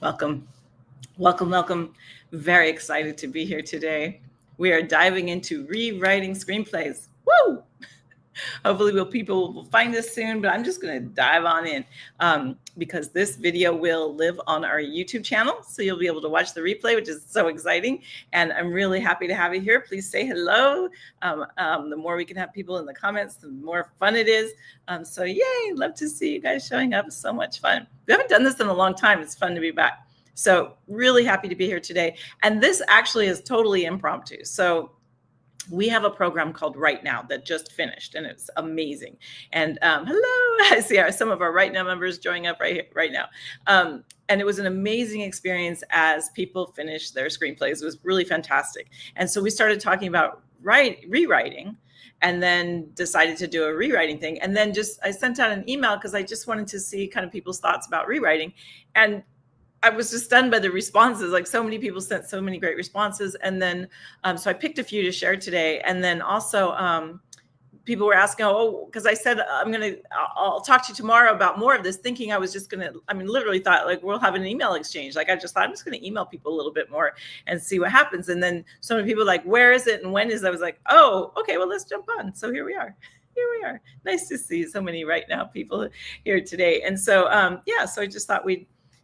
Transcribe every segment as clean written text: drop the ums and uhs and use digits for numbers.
Welcome, welcome, welcome. Very excited to be here today. We are diving into rewriting screenplays. Woo! Hopefully people will find this soon, but I'm just going to dive on in because this video will live on our YouTube channel. So you'll be able to watch the replay, which is so exciting. And I'm really happy to have you here. Please say hello. The more we can have people in the comments, the more fun it is. So yay, love to see you guys showing up. It's so much fun. We haven't done this in a long time. It's fun to be back. So really happy to be here today. And this actually is totally impromptu. So we have a program called Right Now that just finished, and it's amazing. And hello, I see some of our Right Now members joining up right now. And it was an amazing experience as people finished their screenplays. It was really fantastic. And so we started talking about rewriting, and then decided to do a rewriting thing. And then I sent out an email because I just wanted to see kind of people's thoughts about rewriting. And I was just stunned by the responses. Like, so many people sent so many great responses. And then, so I picked a few to share today. And then also people were asking, because I said, I'll talk to you tomorrow about more of this, thinking I was just literally thought like, we'll have an email exchange. Like, I just thought I'm just going to email people a little bit more and see what happens. And then so many people like, where is it? And when is it? I was like, oh, okay, well, let's jump on. So here we are. Nice to see so many Right Now people here today. And so, so I just thought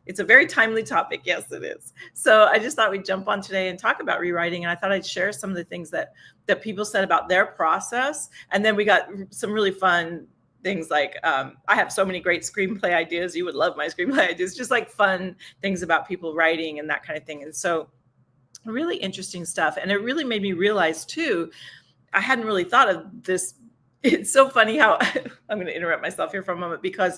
it's a very timely topic. Yes, it is. So I just thought we'd jump on today and talk about rewriting. And I thought I'd share some of the things that people said about their process. And then we got some really fun things like, I have so many great screenplay ideas. You would love my screenplay ideas, just like fun things about people writing and that kind of thing. And so really interesting stuff. And it really made me realize too, I hadn't really thought of this. It's so funny how I'm going to interrupt myself here for a moment because,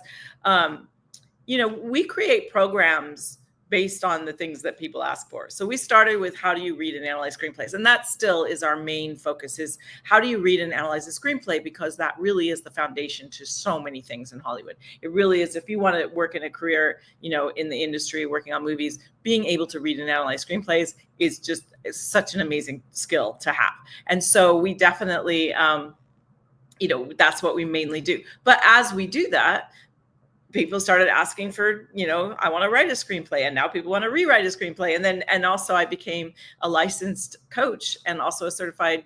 we create programs based on the things that people ask for. So we started with how do you read and analyze screenplays? And that still is our main focus, is how do you read and analyze a screenplay? Because that really is the foundation to so many things in Hollywood. It really is. If you want to work in a career, in the industry, working on movies, being able to read and analyze screenplays is such an amazing skill to have. And so we definitely, that's what we mainly do. But as we do that, people started asking for, I want to write a screenplay, and now people want to rewrite a screenplay. And also I became a licensed coach and also a certified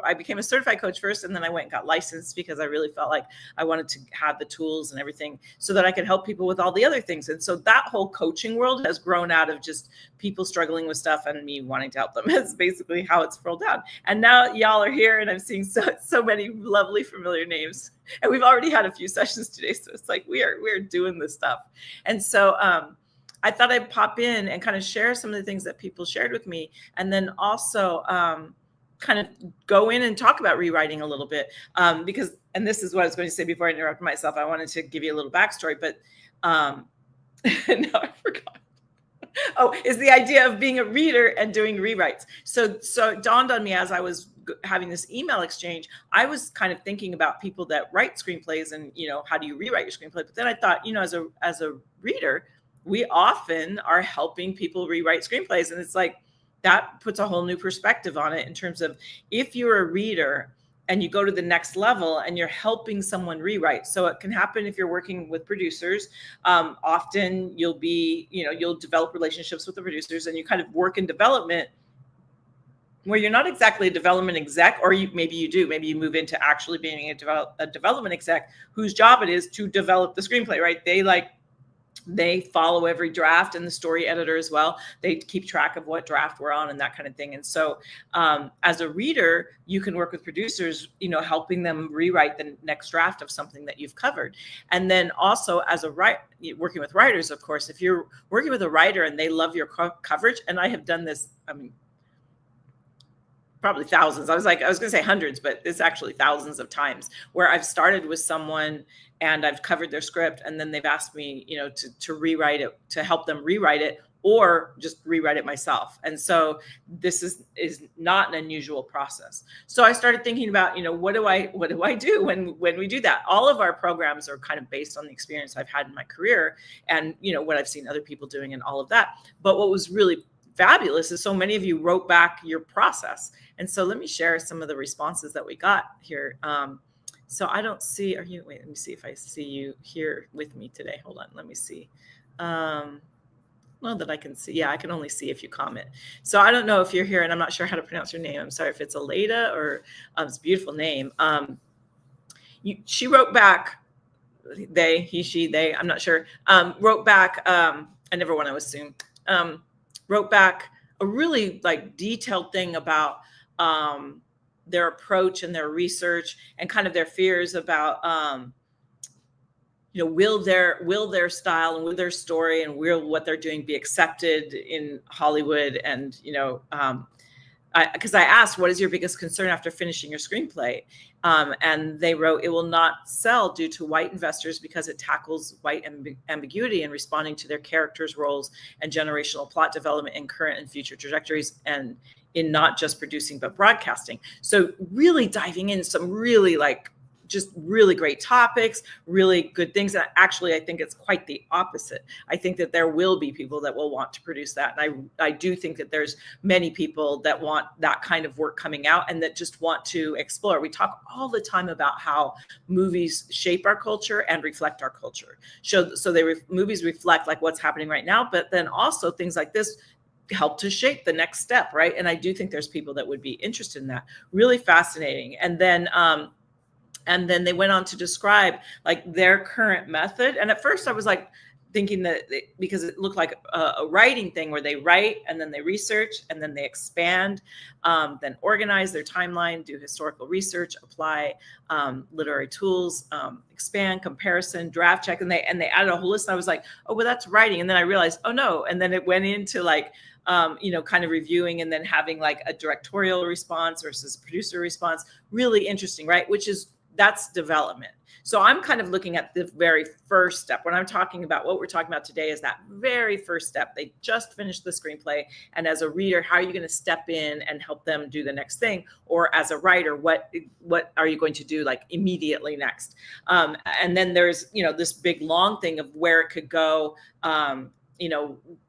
I became a certified coach first, and then I went and got licensed because I really felt like I wanted to have the tools and everything so that I could help people with all the other things. And so that whole coaching world has grown out of just people struggling with stuff and me wanting to help them. It's basically how it's rolled out. And now y'all are here, and I'm seeing so many lovely familiar names. And we've already had a few sessions today. So it's like we're doing this stuff. And so I thought I'd pop in and kind of share some of the things that people shared with me. And then also kind of go in and talk about rewriting a little bit. Because, and this is what I was going to say before I interrupted myself, I wanted to give you a little backstory, but now I forgot. Is the idea of being a reader and doing rewrites. So it dawned on me as I was having this email exchange, I was kind of thinking about people that write screenplays and, how do you rewrite your screenplay? But then I thought, as a reader, we often are helping people rewrite screenplays. And it's like, that puts a whole new perspective on it in terms of if you're a reader and you go to the next level and you're helping someone rewrite. So it can happen if you're working with producers. Often you'll develop relationships with the producers and you kind of work in development where you're not exactly a development exec, or maybe you do. Maybe you move into actually being a development exec whose job it is to develop the screenplay, right? They follow every draft, and the story editor as well. They keep track of what draft we're on and that kind of thing. And so as a reader, you can work with producers, helping them rewrite the next draft of something that you've covered. And then also as working with writers, of course, if you're working with a writer and they love your coverage, and I have done this, probably thousands. I was going to say hundreds, but it's actually thousands of times where I've started with someone and I've covered their script, and then they've asked me, to rewrite it, to help them rewrite it, or just rewrite it myself. And so this is not an unusual process. So I started thinking about, what do I do when we do that? All of our programs are kind of based on the experience I've had in my career and, what I've seen other people doing and all of that. But what was really fabulous is so many of you wrote back your process. And so let me share some of the responses that we got here. So I don't see, let me see if I see you here with me today. Hold on, let me see. Well, that I can see. Yeah, I can only see if you comment. So I don't know if you're here, and I'm not sure how to pronounce your name. I'm sorry if it's Aleda or it's a beautiful name. She wrote back, they, he, she, they, I'm not sure, wrote back, I never want to assume, wrote back a really like detailed thing about their approach and their research and kind of their fears about will their style and will their story and will what they're doing be accepted in Hollywood? And because I asked, what is your biggest concern after finishing your screenplay? And they wrote, it will not sell due to white investors because it tackles white ambiguity in responding to their characters' roles and generational plot development in current and future trajectories, and in not just producing but broadcasting. So really diving in some really like just really great topics, really good things. And actually, I think it's quite the opposite. I think that there will be people that will want to produce that. And I do think that there's many people that want that kind of work coming out and that just want to explore. We talk all the time about how movies shape our culture and reflect our culture. So movies reflect like what's happening right now, but then also things like this help to shape the next step, right? And I do think there's people that would be interested in that. Really fascinating. And then they went on to describe like their current method. And at first I was like thinking that because it looked like a writing thing where they write and then they research and then they expand, then organize their timeline, do historical research, apply literary tools, expand, comparison, draft check. And they added a whole list. And I was like, oh, well, that's writing. And then I realized, oh no. And then it went into like, kind of reviewing and then having like a directorial response versus a producer response. Really interesting, right? That's development. So I'm kind of looking at the very first step. When I'm talking about what we're talking about today is that very first step. They just finished the screenplay. And as a reader, how are you going to step in and help them do the next thing? Or as a writer, what are you going to do like immediately next? And then there's, this big long thing of where it could go,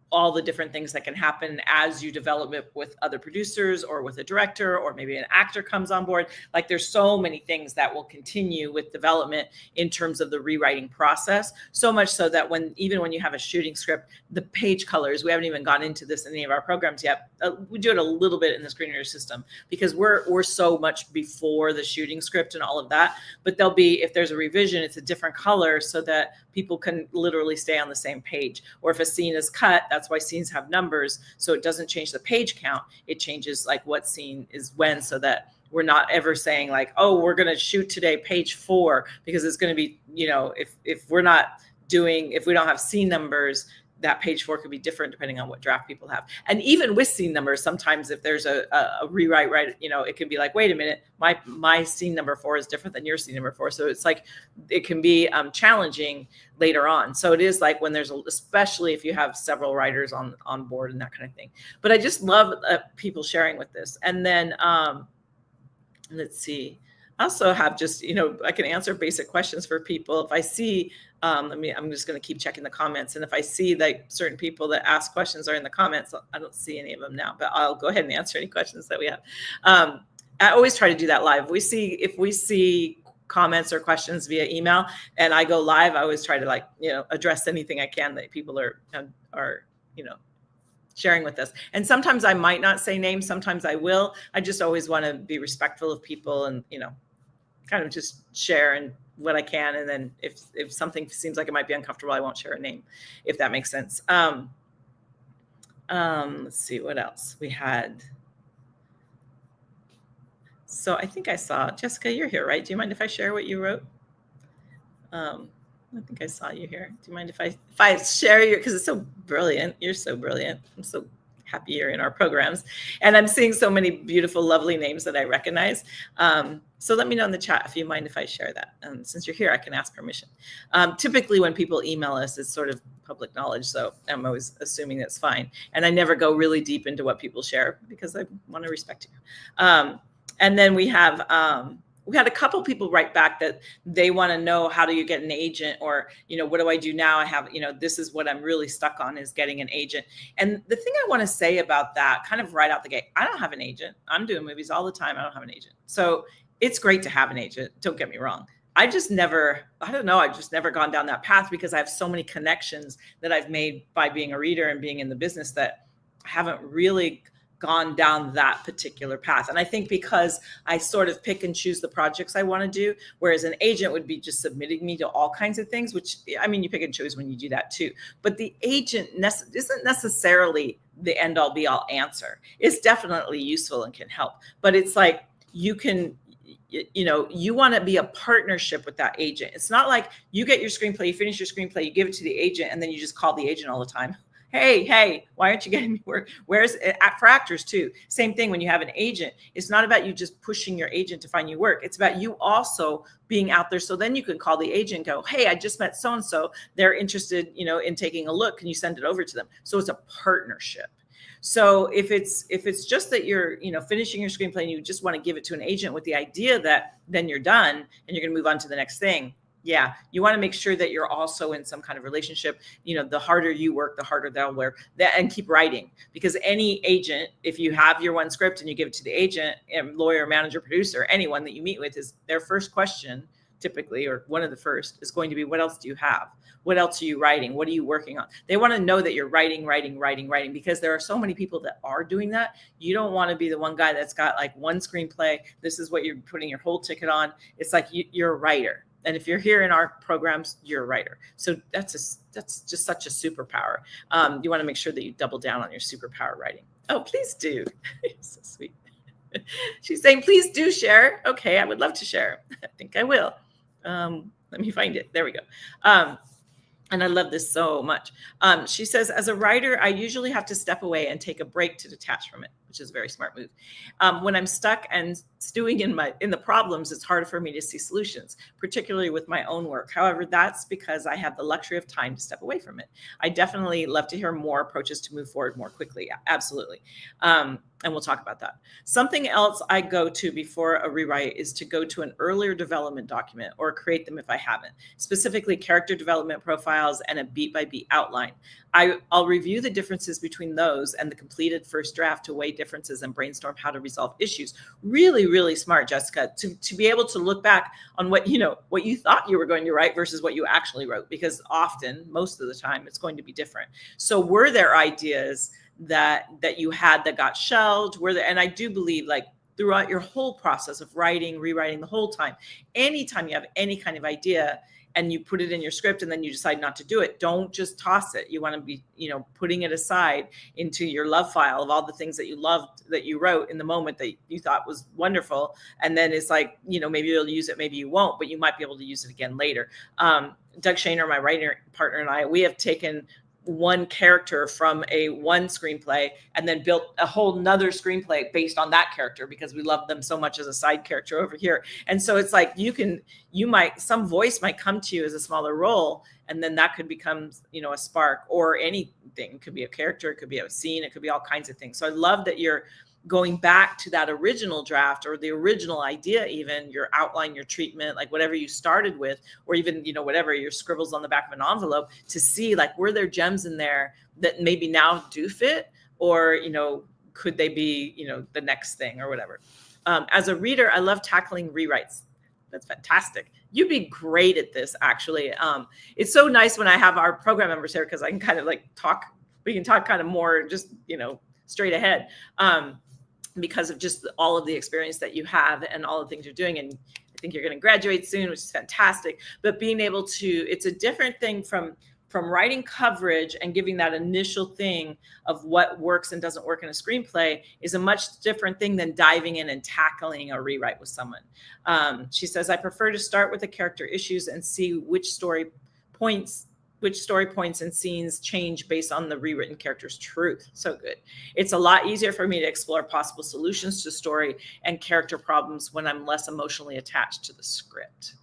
all the different things that can happen as you develop it with other producers or with a director, or maybe an actor comes on board. Like there's so many things that will continue with development in terms of the rewriting process. So much so that even when you have a shooting script, the page colors, we haven't even gone into this in any of our programs yet. We do it a little bit in the screenwriter system because we're so much before the shooting script and all of that. But there'll be, if there's a revision, it's a different color so that people can literally stay on the same page. Or if a scene is cut, that's why scenes have numbers. So it doesn't change the page count. It changes like what scene is when, so that we're not ever saying like, oh, we're going to shoot today page 4, because it's going to be, if we don't have scene numbers, that page 4 could be different depending on what draft people have. And even with scene numbers, sometimes if there's a rewrite, right, it can be like, wait a minute, my scene number 4 is different than your scene number 4. So it's like, it can be challenging later on. So it is like when there's, especially if you have several writers on board and that kind of thing. But I just love people sharing with this. And then let's see. I also have just, I can answer basic questions for people. If I see, I'm just going to keep checking the comments. And if I see like certain people that ask questions are in the comments, I don't see any of them now, but I'll go ahead and answer any questions that we have. I always try to do that live. If we see comments or questions via email and I go live, I always try to address anything I can that people are sharing with us. And sometimes I might not say names. Sometimes I will. I just always want to be respectful of people and, kind of just share and what I can. And then if something seems like it might be uncomfortable, I won't share a name, if that makes sense. Let's see what else we had. So I think I saw, Jessica, you're here, right? Do you mind if I share what you wrote? I think I saw you here. Do you mind if I share because it's so brilliant. You're so brilliant. I'm so happy you're in our programs. And I'm seeing so many beautiful, lovely names that I recognize. So let me know in the chat if you mind if I share that. Since you're here, I can ask permission. Typically when people email us, it's sort of public knowledge. So I'm always assuming that's fine. And I never go really deep into what people share because I want to respect you. And then we had a couple people write back that they want to know, how do you get an agent? Or, what do I do now? I have, this is what I'm really stuck on, is getting an agent. And the thing I want to say about that, kind of right out the gate, I don't have an agent. I'm doing movies all the time. I don't have an agent. So it's great to have an agent. Don't get me wrong. I don't know, I've just never gone down that path because I have so many connections that I've made by being a reader and being in the business that I haven't really gone down that particular path. And I think because I sort of pick and choose the projects I want to do, whereas an agent would be just submitting me to all kinds of things, which, I mean, you pick and choose when you do that too. But the agent isn't necessarily the end all be all answer. It's definitely useful and can help. But it's like you want to be a partnership with that agent. It's not like you get your screenplay, you finish your screenplay, you give it to the agent, and then you just call the agent all the time. Hey, why aren't you getting me work? Where's it for actors too? Same thing when you have an agent. It's not about you just pushing your agent to find you work. It's about you also being out there. So then you can call the agent and go, hey, I just met so-and-so. They're interested, in taking a look. Can you send it over to them? So it's a partnership. So if it's just that you're, finishing your screenplay and you just want to give it to an agent with the idea that then you're done and you're going to move on to the next thing. Yeah, you want to make sure that you're also in some kind of relationship. The harder you work, the harder they'll work. And keep writing, because any agent, if you have your one script and you give it to the agent, lawyer, manager, producer, anyone that you meet with, is their first question typically, or one of the first, is going to be, what else do you have? What else are you writing? What are you working on? They want to know that you're writing, because there are so many people that are doing that. You don't want to be the one guy that's got like one screenplay. This is what you're putting your whole ticket on. It's like you're a writer. And if you're here in our programs, you're a writer. So that's just such a superpower. You want to make sure that you double down on your superpower writing. Oh, please do. So sweet. She's saying, please do share. Okay, I would love to share. I think I will. Let me find it. There we go. And I love this so much. She says, as a writer, I usually have to step away and take a break to detach from it, which is a very smart move. When I'm stuck and stewing in the problems, it's harder for me to see solutions, particularly with my own work. However, that's because I have the luxury of time to step away from it. I definitely love to hear more approaches to move forward more quickly. Absolutely. And we'll talk about that. Something else I go to before a rewrite is to go to an earlier development document or create them if I haven't, specifically character development profiles and a beat-by-beat outline. I'll review the differences between those and the completed first draft to weigh differences and brainstorm how to resolve issues. Really, really smart, Jessica, to be able to look back on what you thought you were going to write versus what you actually wrote, because often, most of the time, it's going to be different. So were there ideas that you had that got shelved? And I do believe, like, throughout your whole process of writing, rewriting, the whole time, anytime you have any kind of idea and you put it in your script and then you decide not to do it, don't just toss it. You want to be, putting it aside into your love file of all the things that you loved, that you wrote in the moment that you thought was wonderful. And then it's like, maybe you'll use it, maybe you won't, but you might be able to use it again later. Doug Shaner, my writing partner, and I, we have taken one character from one screenplay and then built a whole nother screenplay based on that character because we love them so much as a side character over here. And so it's like some voice might come to you as a smaller role, and then that could become, a spark, or anything. It could be a character, it could be a scene, it could be all kinds of things. So I love that you're going back to that original draft or the original idea, even your outline, your treatment, like whatever you started with, or even, whatever your scribbles on the back of an envelope, to see, like, were there gems in there that maybe now do fit, or, could they be, the next thing or whatever. As a reader, I love tackling rewrites. That's fantastic. You'd be great at this, actually. It's so nice when I have our program members here, because I can kind of we can talk kind of more just, straight ahead. Because of just all of the experience that you have and all the things you're doing. And I think you're going to graduate soon, which is fantastic. But being able to, it's a different thing from writing coverage and giving that initial thing of what works and doesn't work in a screenplay, is a much different thing than diving in and tackling a rewrite with someone. She says, I prefer to start with the character issues and see which story points and scenes change based on the rewritten character's truth. So good. It's a lot easier for me to explore possible solutions to story and character problems when I'm less emotionally attached to the script.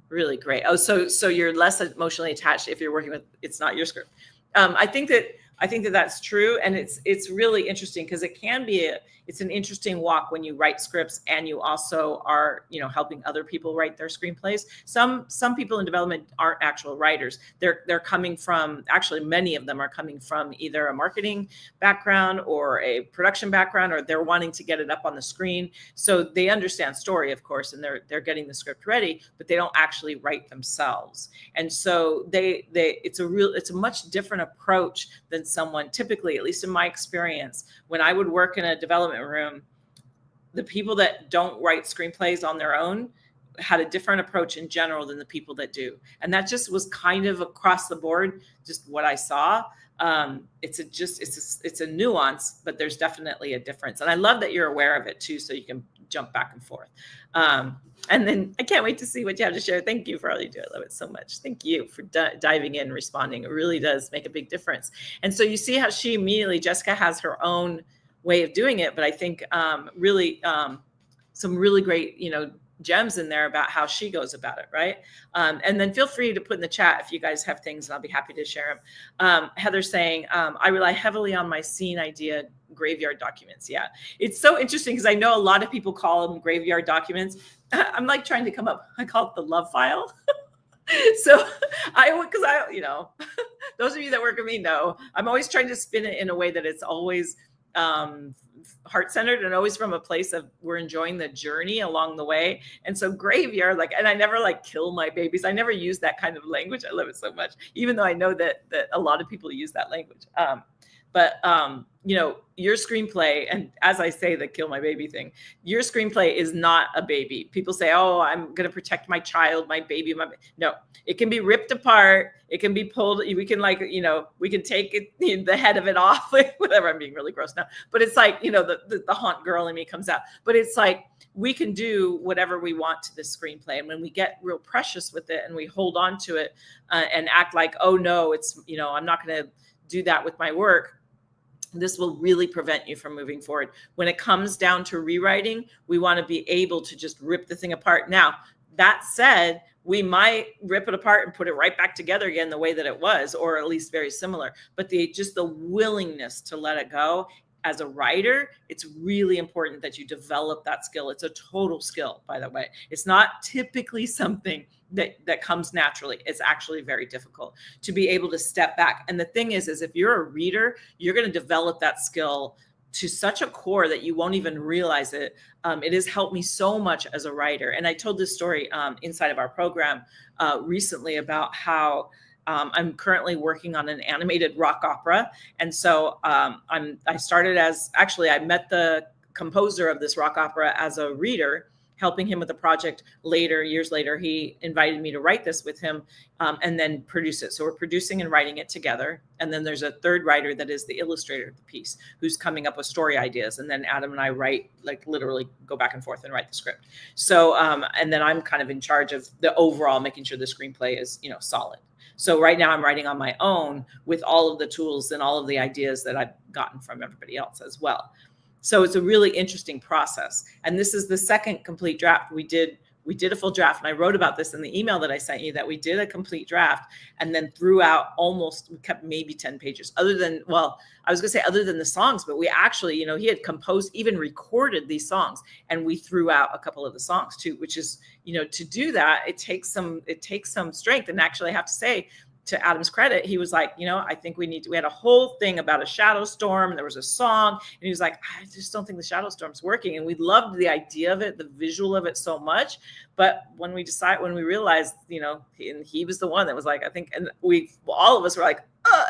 Really great. Oh, so you're less emotionally attached if you're working with, it's not your script. I think that I think that that's true. And it's really interesting because it can be it's an interesting walk when you write scripts and you also are, helping other people write their screenplays. Some people in development aren't actual writers. They're coming from, actually many of them are coming from either a marketing background or a production background, or they're wanting to get it up on the screen. So they understand story, of course, and they're getting the script ready, but they don't actually write themselves. And so it's a much different approach than someone typically, at least in my experience, when I would work in a development room, the people that don't write screenplays on their own had a different approach in general than the people that do. And that just was kind of across the board, just what I saw. It's a nuance, but there's definitely a difference. And I love that you're aware of it too, so you can jump back and forth. And then I can't wait to see what you have to share. Thank you for all you do. I love it so much. Thank you for diving in, responding. It really does make a big difference. And so you see how she immediately, Jessica has her own way of doing it, but I think really some really great, gems in there about how she goes about it, right? And then feel free to put in the chat if you guys have things, and I'll be happy to share them. Heather's saying, I rely heavily on my scene idea graveyard documents. Yeah, it's so interesting because I know a lot of people call them graveyard documents. I'm like trying to come up, I call it the love file. So those of you that work with me know, I'm always trying to spin it in a way that it's always heart-centered and always from a place of we're enjoying the journey along the way. And so graveyard, and I never kill my babies. I never use that kind of language. I love it so much, even though I know that a lot of people use that language. But your screenplay, and as I say, the kill my baby thing, your screenplay is not a baby. People say, oh, I'm going to protect my child, my baby. No, it can be ripped apart. It can be pulled. We can we can take it, the head of it off, whatever. I'm being really gross now, but it's the haunt girl in me comes out, but it's we can do whatever we want to this screenplay. And when we get real precious with it and we hold on to it and act like, oh no, it's, I'm not going to do that with my work, this will really prevent you from moving forward. When it comes down to rewriting, we want to be able to just rip the thing apart. Now, that said, we might rip it apart and put it right back together again the way that it was, or at least very similar. But the willingness to let it go. As a writer, it's really important that you develop that skill. It's a total skill, by the way. It's not typically something that comes naturally. It's actually very difficult to be able to step back. And the thing is if you're a reader, you're going to develop that skill to such a core that you won't even realize it. It has helped me so much as a writer. And I told this story inside of our program recently about how I'm currently working on an animated rock opera. And so I started I met the composer of this rock opera as a reader, helping him with the project years later. He invited me to write this with him and then produce it. So we're producing and writing it together. And then there's a third writer that is the illustrator of the piece, who's coming up with story ideas. And then Adam and I write, literally go back and forth and write the script. So, and then I'm kind of in charge of the overall, making sure the screenplay is, solid. So right now I'm writing on my own with all of the tools and all of the ideas that I've gotten from everybody else as well. So it's a really interesting process. And this is the second complete draft. We did a full draft, and I wrote about this in the email that I sent you, that we did a complete draft and then threw out we kept maybe 10 pages other than the songs, but we actually, he had composed, even recorded these songs, and we threw out a couple of the songs too, which is, to do that, it takes some strength. And actually I have to say, to Adam's credit, he was like, I think we had a whole thing about a shadow storm, and there was a song, and he was like, I just don't think the shadow storm's working. And we loved the idea of it, the visual of it so much. But when we realized, and he was the one that was like, I think, and all of us were like,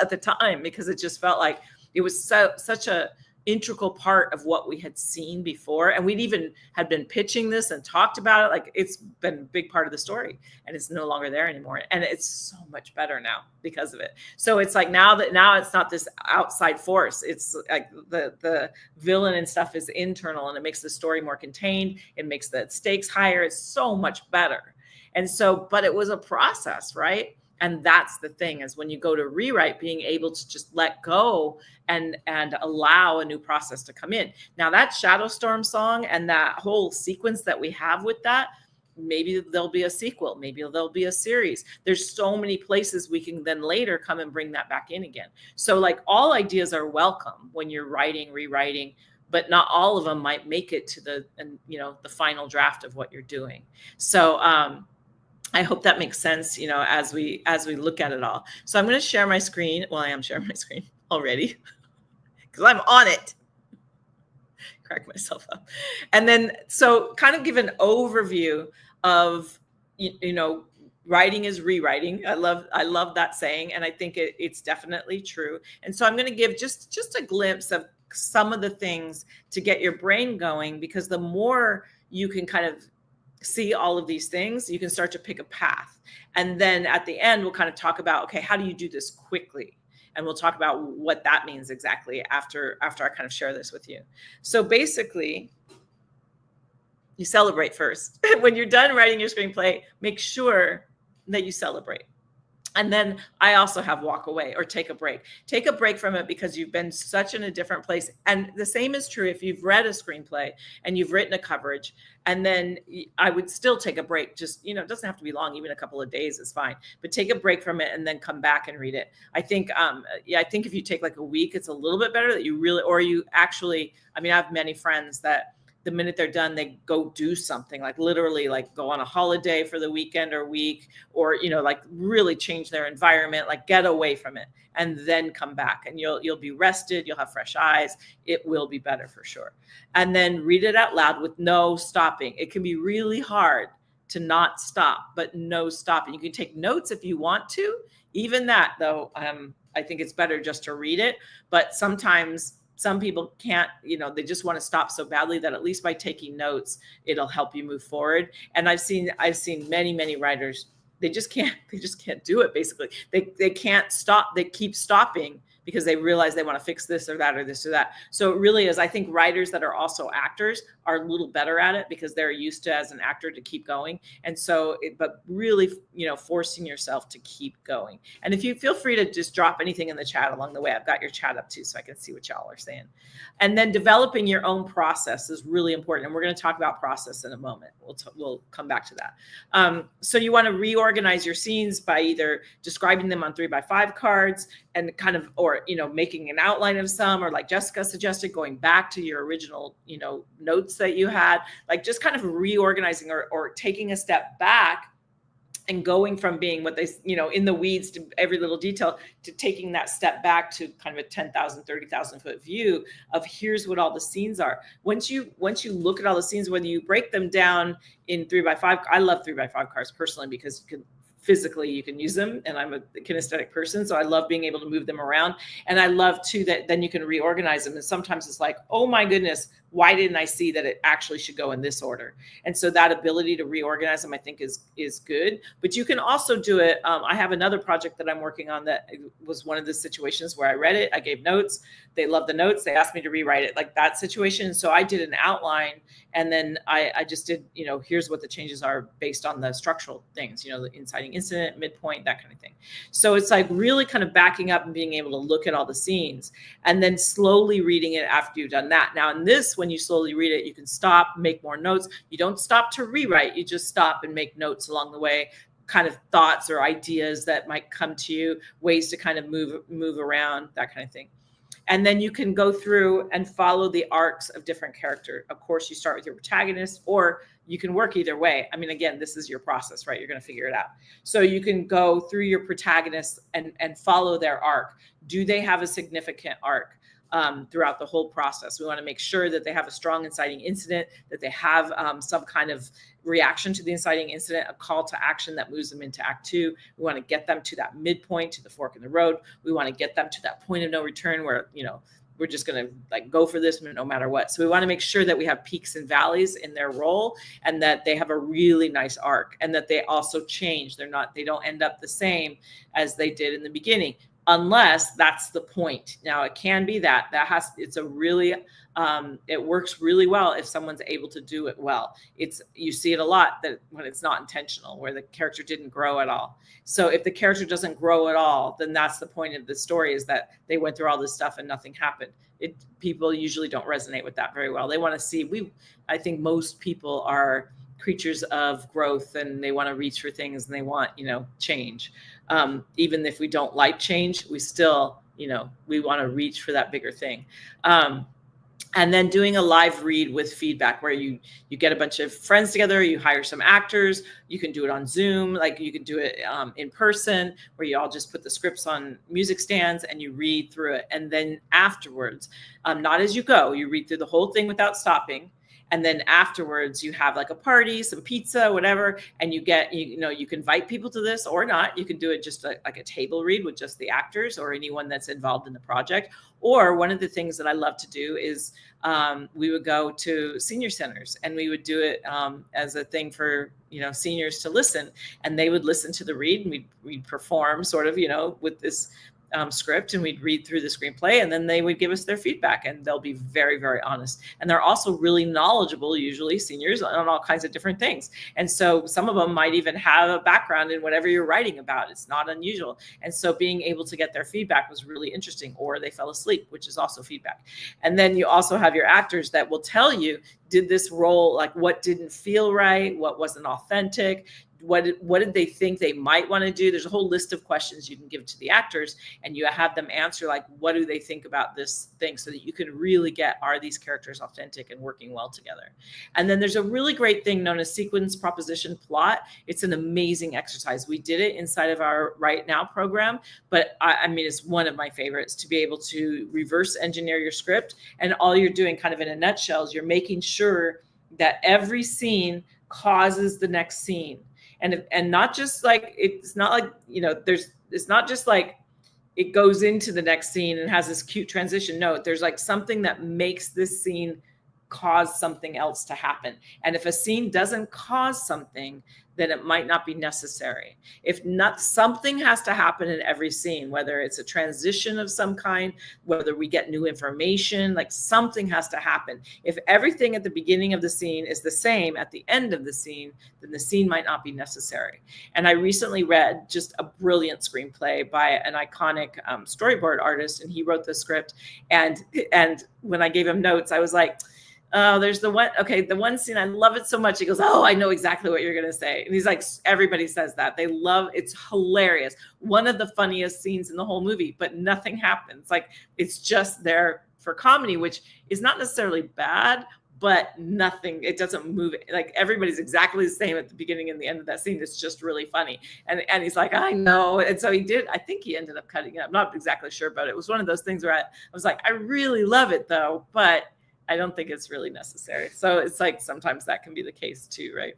at the time, because it just felt like it was such a integral part of what we had seen before. And we'd even had been pitching this and talked about it. It's been a big part of the story, and it's no longer there anymore. And it's so much better now because of it. So it's now it's not this outside force. It's like the villain and stuff is internal, and it makes the story more contained. It makes the stakes higher. It's so much better. And so, but it was a process, right? And that's the thing, is when you go to rewrite, being able to just let go and allow a new process to come in. Now, that Shadow Storm song and that whole sequence that we have with that, maybe there'll be a sequel, maybe there'll be a series. There's so many places we can then later come and bring that back in again. So like all ideas are welcome when you're writing, rewriting, but not all of them might make it to the, the final draft of what you're doing. So I hope that makes sense, as we look at it all. So I'm going to share my screen. Well, I am sharing my screen already because I'm on it. Crack myself up. And then, so kind of give an overview of, writing is rewriting. I love that saying. And I think it's definitely true. And so I'm going to give just a glimpse of some of the things to get your brain going, because the more you can kind of see all of these things, you can start to pick a path. And then at the end, we'll kind of talk about, okay, how do you do this quickly? And we'll talk about what that means exactly after I kind of share this with you. So basically, you celebrate first. When you're done writing your screenplay, make sure that you celebrate. And then I also have walk away or take a break. Take a break from it because you've been such in a different place. And the same is true if you've read a screenplay and you've written a coverage, and then I would still take a break. Just, it doesn't have to be long, even a couple of days is fine, but take a break from it and then come back and read it. I think, I think if you take like a week, it's a little bit better that you really, or you actually, I have many friends that the minute they're done, they go do something, like literally like go on a holiday for the weekend or week, or, like really change their environment, like get away from it and then come back, and you'll be rested. You'll have fresh eyes. It will be better for sure. And then read it out loud with no stopping. It can be really hard to not stop, but no stopping. You can take notes if you want to. Even that though, I think it's better just to read it, but sometimes some people can't, they just want to stop so badly that at least by taking notes, it'll help you move forward. And I've seen many writers, they just can't do it. Basically, they can't stop. They keep stopping because they realize they want to fix this or that or this or that. So it really is. I think writers that are also actors are a little better at it because they're used to, as an actor, to keep going. And so, but really, forcing yourself to keep going. And if you feel free to just drop anything in the chat along the way, I've got your chat up too, so I can see what y'all are saying. And then developing your own process is really important. And we're going to talk about process in a moment. We'll come back to that. So you want to reorganize your scenes by either describing them on 3x5 cards and kind of, or, making an outline of some, or like Jessica suggested, going back to your original, notes that you had, like just kind of reorganizing or taking a step back and going from being what they, in the weeds to every little detail, to taking that step back to kind of a 10,000, 30,000 foot view of here's what all the scenes are. Once you look at all the scenes, whether you break them down in 3x5, I love 3x5 cards personally because you can physically, you can use them. And I'm a kinesthetic person, so I love being able to move them around. And I love too that then you can reorganize them. And sometimes it's like, oh my goodness, why didn't I see that it actually should go in this order? And so that ability to reorganize them, I think is good. But you can also do it. I have another project that I'm working on that was one of the situations where I read it, I gave notes, they loved the notes, they asked me to rewrite it, like that situation. So I did an outline, and then I just did, here's what the changes are based on the structural things, the inciting incident, midpoint, that kind of thing. So it's like really kind of backing up and being able to look at all the scenes and then slowly reading it after you've done that. Now in this, when you slowly read it, you can stop, make more notes. You don't stop to rewrite, you just stop and make notes along the way, kind of thoughts or ideas that might come to you, ways to kind of move around, that kind of thing. And then you can go through and follow the arcs of different characters. Of course, you start with your protagonist, or you can work either way. Again, this is your process, right? You're going to figure it out. So you can go through your protagonist and follow their arc. Do they have a significant arc throughout the whole process? We want to make sure that they have a strong inciting incident, that they have some kind of reaction to the inciting incident, a call to action that moves them into Act 2. We want to get them to that midpoint, to the fork in the road. We want to get them to that point of no return where, we're just going to like go for this no matter what. So we want to make sure that we have peaks and valleys in their role, and that they have a really nice arc, and that they also change. They don't end up the same as they did in the beginning, unless that's the point. Now it can be it works really well if someone's able to do it well. You see it a lot that when it's not intentional, where the character didn't grow at all. So if the character doesn't grow at all, then that's the point of the story, is that they went through all this stuff and nothing happened. People usually don't resonate with that very well. They want to see, I think most people are creatures of growth, and they want to reach for things, and they want, change. Even if we don't like change, we still, we want to reach for that bigger thing. And then doing a live read with feedback, where you get a bunch of friends together, you hire some actors, you can do it on Zoom, like you can do it in person, where you all just put the scripts on music stands and you read through it. And then afterwards, not as you go, you read through the whole thing without stopping. And then afterwards you have like a party, some pizza, whatever. And you get, you can invite people to this or not. You can do it just like a table read with just the actors or anyone that's involved in the project. Or one of the things that I love to do is we would go to senior centers, and we would do it as a thing for, seniors to listen, and they would listen to the read, and we'd perform sort of, with this script, and we'd read through the screenplay, and then they would give us their feedback, and they'll be very, very honest. And they're also really knowledgeable, usually seniors, on all kinds of different things. And so some of them might even have a background in whatever you're writing about. It's not unusual. And so being able to get their feedback was really interesting. Or they fell asleep, which is also feedback. And then you also have your actors that will tell you, did this role, like what didn't feel right, what wasn't authentic, what did they think they might want to do? There's a whole list of questions you can give to the actors, and you have them answer, like, what do they think about this thing, so that you can really get, are these characters authentic and working well together? And then there's a really great thing known as sequence, proposition, plot. It's an amazing exercise. We did it inside of our Right Now program, but I mean, it's one of my favorites, to be able to reverse engineer your script. And all you're doing, kind of in a nutshell, is you're making sure that every scene causes the next scene. And not just like, it's not like, it's not just like it goes into the next scene and has this cute transition. No, there's like something that makes this scene cause something else to happen. And if a scene doesn't cause something, then it might not be necessary. If not, something has to happen in every scene, whether it's a transition of some kind, whether we get new information, like something has to happen. If everything at the beginning of the scene is the same at the end of the scene, then the scene might not be necessary. And I recently read just a brilliant screenplay by an iconic storyboard artist, and he wrote the script. And when I gave him notes, I was like, oh, there's the one scene, I love it so much. He goes, oh, I know exactly what you're going to say. And he's like, everybody says that. They love, it's hilarious. One of the funniest scenes in the whole movie, but nothing happens. Like, it's just there for comedy, which is not necessarily bad, but nothing, it doesn't move. Like, everybody's exactly the same at the beginning and the end of that scene. It's just really funny. And he's like, I know. And so he did, I think he ended up cutting it. I'm not exactly sure, but it was one of those things where I was like, I really love it though, but I don't think it's really necessary. So it's like, sometimes that can be the case too, right?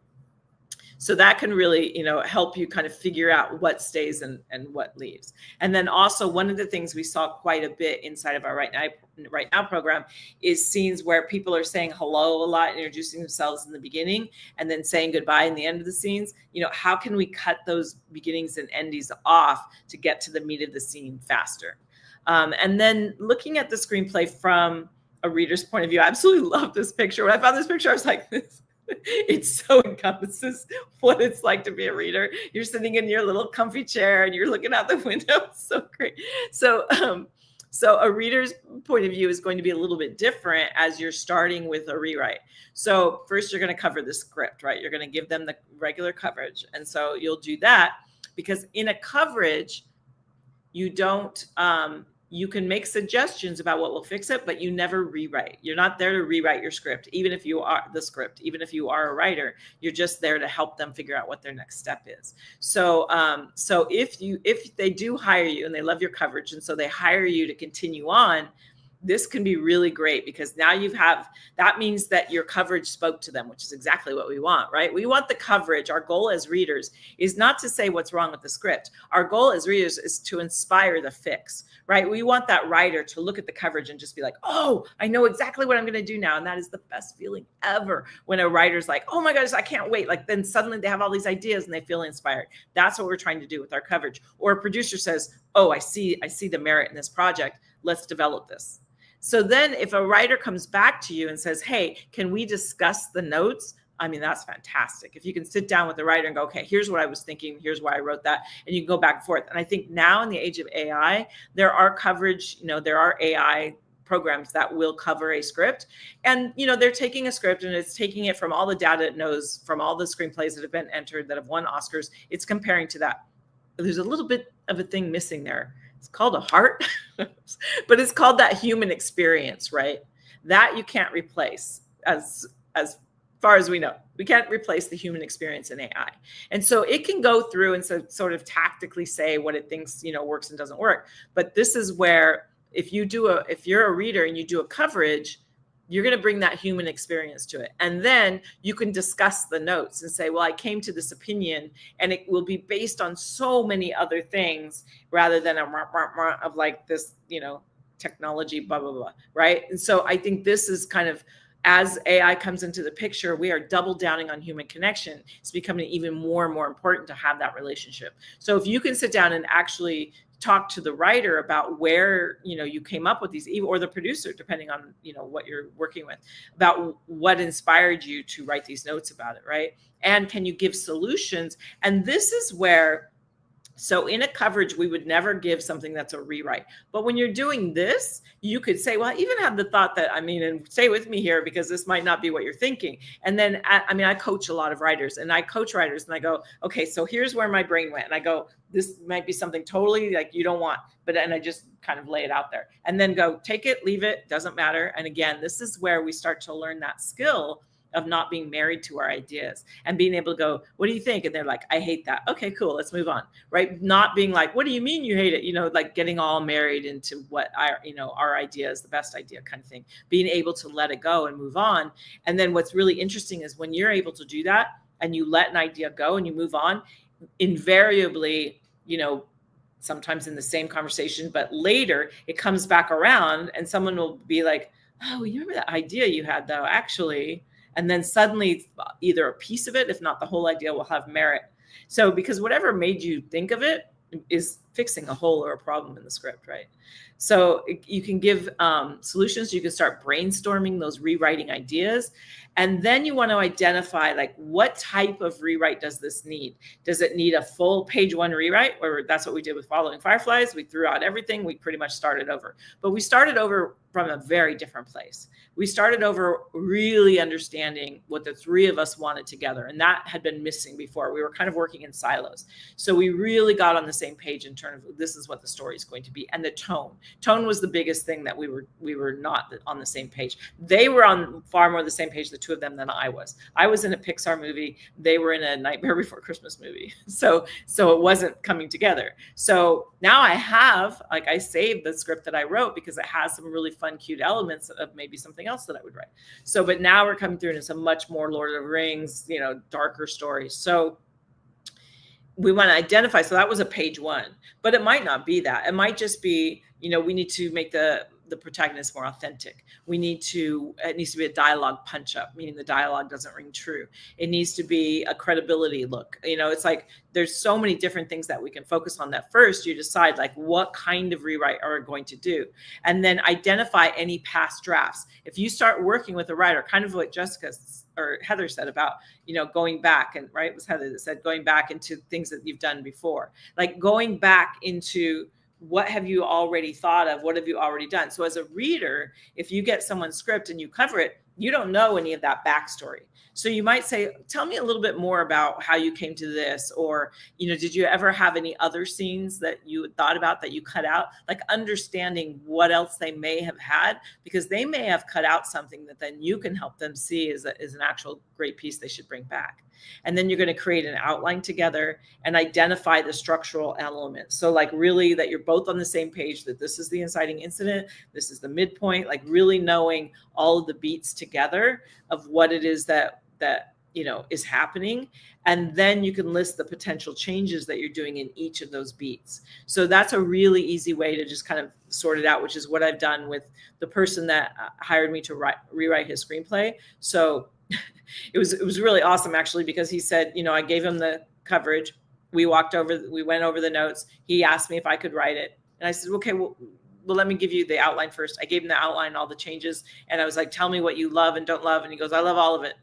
So that can really, help you kind of figure out what stays and what leaves. And then also, one of the things we saw quite a bit inside of our Right Now program is scenes where people are saying hello a lot, introducing themselves in the beginning, and then saying goodbye in the end of the scenes. How can we cut those beginnings and endings off to get to the meat of the scene faster? And then looking at the screenplay from a reader's point of view, I absolutely love this picture. When I found this picture, I was like, it so encompasses what it's like to be a reader. You're sitting in your little comfy chair and you're looking out the window. It's so great. So a reader's point of view is going to be a little bit different as you're starting with a rewrite. So first, you're going to cover the script, right? You're going to give them the regular coverage. And so you'll do that, because in a coverage, you don't, you can make suggestions about what will fix it, but you never rewrite. You're not there to rewrite your script. Even if you are even if you are a writer, you're just there to help them figure out what their next step is. So if they do hire you and they love your coverage, and so they hire you to continue on, this can be really great, because now that means that your coverage spoke to them, which is exactly what we want, right? We want the coverage. Our goal as readers is not to say what's wrong with the script. Our goal as readers is to inspire the fix, right? We want that writer to look at the coverage and just be like, oh, I know exactly what I'm going to do now. And that is the best feeling ever, when a writer's like, oh my gosh, I can't wait. Like, then suddenly they have all these ideas and they feel inspired. That's what we're trying to do with our coverage. Or a producer says, oh, I see the merit in this project. Let's develop this. So then if a writer comes back to you and says, hey, can we discuss the notes? I mean, that's fantastic. If you can sit down with the writer and go, okay, here's what I was thinking, here's why I wrote that, and you can go back and forth. And I think now, in the age of AI, there are coverage, there are AI programs that will cover a script. And, they're taking a script and it's taking it from all the data it knows from all the screenplays that have been entered that have won Oscars. It's comparing to that. There's a little bit of a thing missing there. It's called a heart, but it's called that human experience, right? That you can't replace as far as we know. We can't replace the human experience in AI. And so it can go through and sort of tactically say what it thinks, works and doesn't work. But this is where if you're a reader and you do a coverage, you're going to bring that human experience to it. And then you can discuss the notes and say, well, I came to this opinion and it will be based on so many other things rather than of like this, technology, blah, blah, blah. Right. And so I think this is kind of, as AI comes into the picture, we are double downing on human connection. It's becoming even more and more important to have that relationship. So if you can sit down and actually talk to the writer about where, you came up with these, or the producer, depending on, what you're working with, about what inspired you to write these notes about it, right? And can you give solutions? And this is where, so in a coverage, we would never give something that's a rewrite. But when you're doing this, you could say, well, I even have the thought that, and stay with me here because this might not be what you're thinking. And then, I coach a lot of writers and I coach writers and I go, okay, so here's where my brain went. And I go, this might be something totally like you don't want, and I just kind of lay it out there and then go, take it, leave it, doesn't matter. And again, this is where we start to learn that skill of not being married to our ideas and being able to go, what do you think? And they're like, I hate that. Okay, cool. Let's move on. Right. Not being like, what do you mean you hate it? Like getting all married into what our idea is the best idea kind of thing, being able to let it go and move on. And then what's really interesting is when you're able to do that and you let an idea go and you move on, invariably, sometimes in the same conversation, but later it comes back around and someone will be like, oh, you remember that idea you had though, actually. And then suddenly either a piece of it, if not the whole idea, will have merit. So because whatever made you think of it is fixing a hole or a problem in the script, right? So you can give solutions. You can start brainstorming those rewriting ideas. And then you want to identify like what type of rewrite does this need? Does it need a full page one rewrite? Or that's what we did with Following Fireflies. We threw out everything. We pretty much started over. But we started over from a very different place. We started over really understanding what the three of us wanted together. And that had been missing before. We were kind of working in silos. So we really got on the same page in terms of this is what the story is going to be. And the tone. Tone was the biggest thing that we were not on the same page. They were on far more the same page, the two of them, than I was. I was in a Pixar movie. They were in a Nightmare Before Christmas movie. So it wasn't coming together. So now I saved the script that I wrote because it has some really fun, cute elements of maybe something else that I would write. So, but now we're coming through and it's a much more Lord of the Rings, darker story. So we want to identify. So that was a page one, but it might not be that. It might just be, we need to make the protagonist more authentic. It needs to be a dialogue punch up, meaning the dialogue doesn't ring true. It needs to be a credibility look. It's like there's so many different things that we can focus on that first you decide like what kind of rewrite are we going to do, and then identify any past drafts. If you start working with a writer, kind of what Jessica or Heather said about, going back, and right, it was Heather that said going back into things that you've done before, like going back into what have you already thought of? What have you already done? So as a reader, if you get someone's script and you cover it, you don't know any of that backstory. So you might say, tell me a little bit more about how you came to this, or, did you ever have any other scenes that you had thought about that you cut out? Like understanding what else they may have had, because they may have cut out something that then you can help them see is an actual great piece they should bring back. And then you're going to create an outline together and identify the structural elements. So like really that you're both on the same page, that this is the inciting incident, this is the midpoint, like really knowing all of the beats together of what it is that is happening. And then you can list the potential changes that you're doing in each of those beats. So that's a really easy way to just kind of sort it out, which is what I've done with the person that hired me to rewrite his screenplay. So it was really awesome actually, because he said, I gave him the coverage. We went over the notes. He asked me if I could write it. And I said, okay, well, let me give you the outline first. I gave him the outline, all the changes. And I was like, tell me what you love and don't love. And he goes, I love all of it.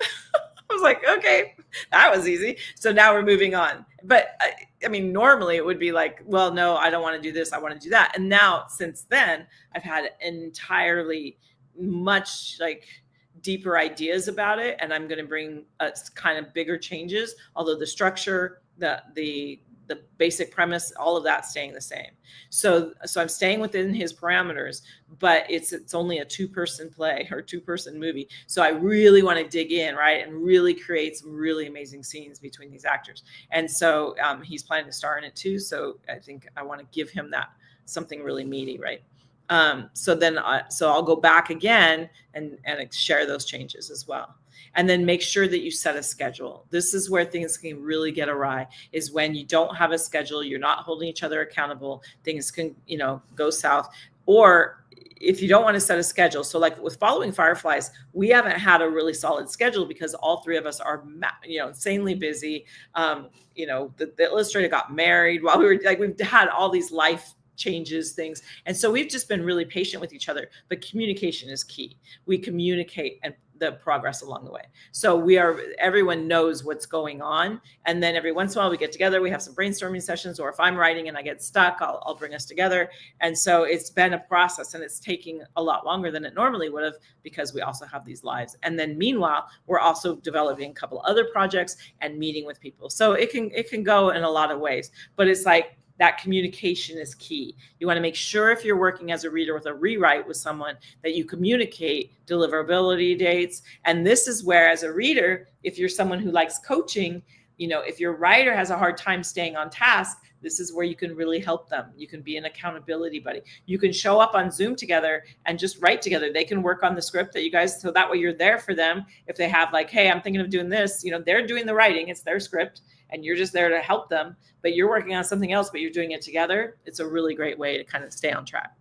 I was like, okay, that was easy. So now we're moving on. But I mean, normally it would be like, well, no, I don't want to do this. I want to do that. And now since then, I've had entirely much like deeper ideas about it. And I'm going to bring kind of bigger changes, although the structure, the basic premise, all of that staying the same. So I'm staying within his parameters, but it's only a 2-person play or 2-person movie. So I really want to dig in, right, and really create some really amazing scenes between these actors. And so he's planning to star in it too. So I think I want to give him that something really meaty, right? So I'll go back again and share those changes as well. And then make sure that you set a schedule. This is where things can really get awry, is when you don't have a schedule, you're not holding each other accountable, things can, go south. Or if you don't want to set a schedule, so like with Following Fireflies, we haven't had a really solid schedule because all 3 of us are, insanely busy. The illustrator got married while we were like, we've had all these life changes, things. And so we've just been really patient with each other, but communication is key. We communicate and the progress along the way. So everyone knows what's going on. And then every once in a while we get together, we have some brainstorming sessions, or if I'm writing and I get stuck, I'll bring us together. And so it's been a process, and it's taking a lot longer than it normally would have because we also have these lives. And then meanwhile, we're also developing a couple other projects and meeting with people. So it can go in a lot of ways, but it's like, that communication is key. You want to make sure if you're working as a reader with a rewrite with someone that you communicate deliverability dates. And this is where, as a reader, if you're someone who likes coaching, if your writer has a hard time staying on task, this is where you can really help them. You can be an accountability buddy. You can show up on Zoom together and just write together. They can work on the script that you guys, so that way you're there for them. If they have like, hey, I'm thinking of doing this, they're doing the writing, it's their script, and you're just there to help them, but you're working on something else, but you're doing it together. It's a really great way to kind of stay on track.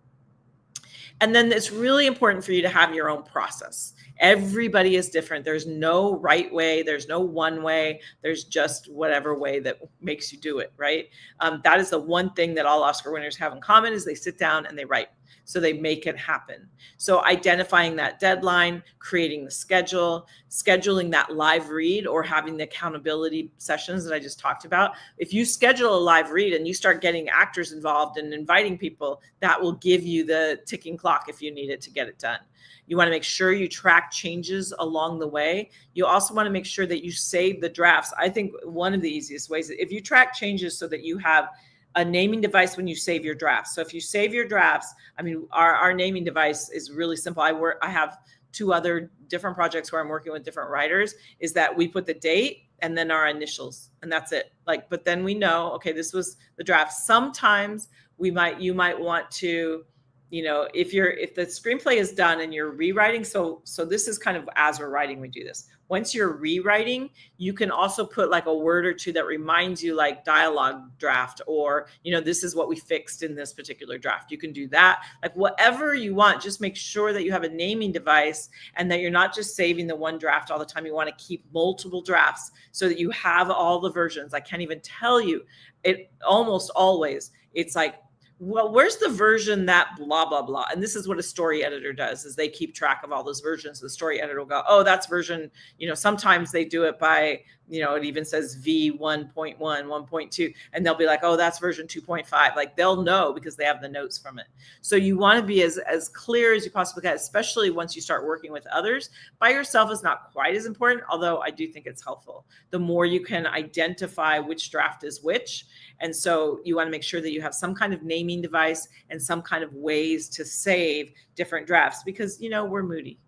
And then it's really important for you to have your own process. Everybody is different. There's no right way. There's no one way. There's just whatever way that makes you do it, right? That is the one thing that all Oscar winners have in common, is they sit down and they write. So they make it happen. So identifying that deadline, creating the schedule, scheduling that live read, or having the accountability sessions that I just talked about. If you schedule a live read and you start getting actors involved and inviting people, that will give you the ticking clock if you need it to get it done. You want to make sure you track changes along the way. You also want to make sure that you save the drafts. I think one of the easiest ways, if you track changes so that you have a naming device when you save your drafts. So if you save your drafts, I mean, our naming device is really simple. I have 2 other different projects where I'm working with different writers, is that we put the date and then our initials, and that's it. Like, but then we know, okay, this was the draft. Sometimes you might want to, if the screenplay is done and you're rewriting, so this is kind of as we're writing, we do this. Once you're rewriting, you can also put like a word or 2 that reminds you, like dialogue draft, or, this is what we fixed in this particular draft. You can do that, like whatever you want. Just make sure that you have a naming device and that you're not just saving the one draft all the time. You want to keep multiple drafts so that you have all the versions. I can't even tell you, it almost always, it's like, well, where's the version that blah, blah, blah. And this is what a story editor does, is they keep track of all those versions. The story editor will go, oh, that's version, sometimes they do it by, it even says V1.1, 1.2, and they'll be like, oh, that's version 2.5. Like they'll know because they have the notes from it. So you want to be as clear as you possibly can, especially once you start working with others. By yourself is not quite as important, although I do think it's helpful. The more you can identify which draft is which. And so you want to make sure that you have some kind of naming device and some kind of ways to save different drafts, because, we're moody.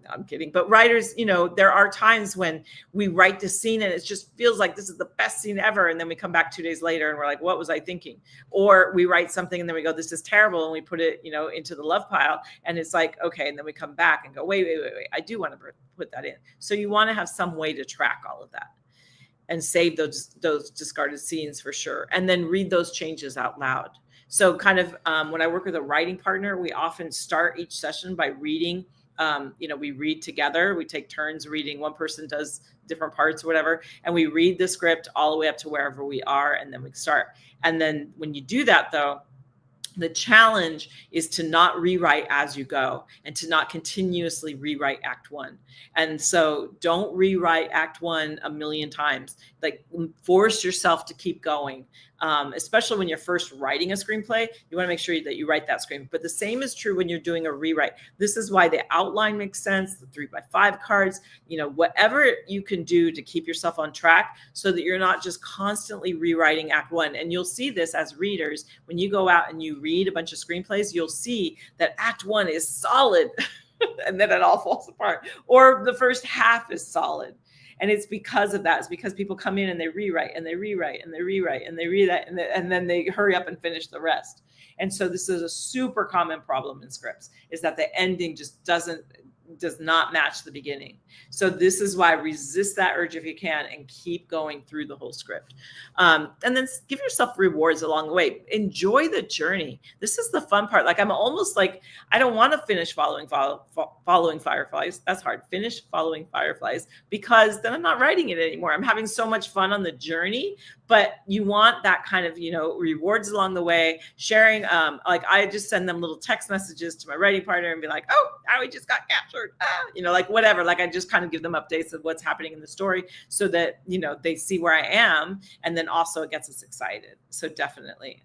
No, I'm kidding. But writers, there are times when we write the scene and it just feels like this is the best scene ever. And then we come back 2 days later and we're like, what was I thinking? Or we write something and then we go, this is terrible. And we put it, into the love pile. And it's like, okay. And then we come back and go, wait. I do want to put that in. So you want to have some way to track all of that and save those discarded scenes for sure. And then read those changes out loud. So kind of when I work with a writing partner, we often start each session by reading. We read together. We take turns reading. One person does different parts or whatever. And we read the script all the way up to wherever we are. And then we start. And then when you do that, though, The challenge is to not rewrite as you go and to not continuously rewrite act one. And so don't rewrite act one a million times. Like, force yourself to keep going. Especially when you're first writing a screenplay, you want to make sure that you write that screen. But the same is true when you're doing a rewrite. This is why the outline makes sense, the 3x5 cards, whatever you can do to keep yourself on track so that you're not just constantly rewriting act one. And you'll see this as readers. When you go out and you read a bunch of screenplays, you'll see that act one is solid and then it all falls apart. Or the first half is solid. And it's because of that. It's because people come in and they rewrite and they rewrite and they rewrite and they rewrite and then they hurry up and finish the rest. And so this is a super common problem in scripts, is that the ending just does not match the beginning. So this is why resist that urge if you can and keep going through the whole script. And then give yourself rewards along the way. Enjoy the journey. This is the fun part. Like, I'm almost like, I don't want to finish following fireflies. That's hard. Finish following fireflies, because then I'm not writing it anymore. I'm having so much fun on the journey, but you want that kind of, rewards along the way, sharing. Like, I just send them little text messages to my writing partner and be like, oh, now we just got captured. Like whatever, like I just kind of give them updates of what's happening in the story so that, they see where I am. And then also it gets us excited. So definitely.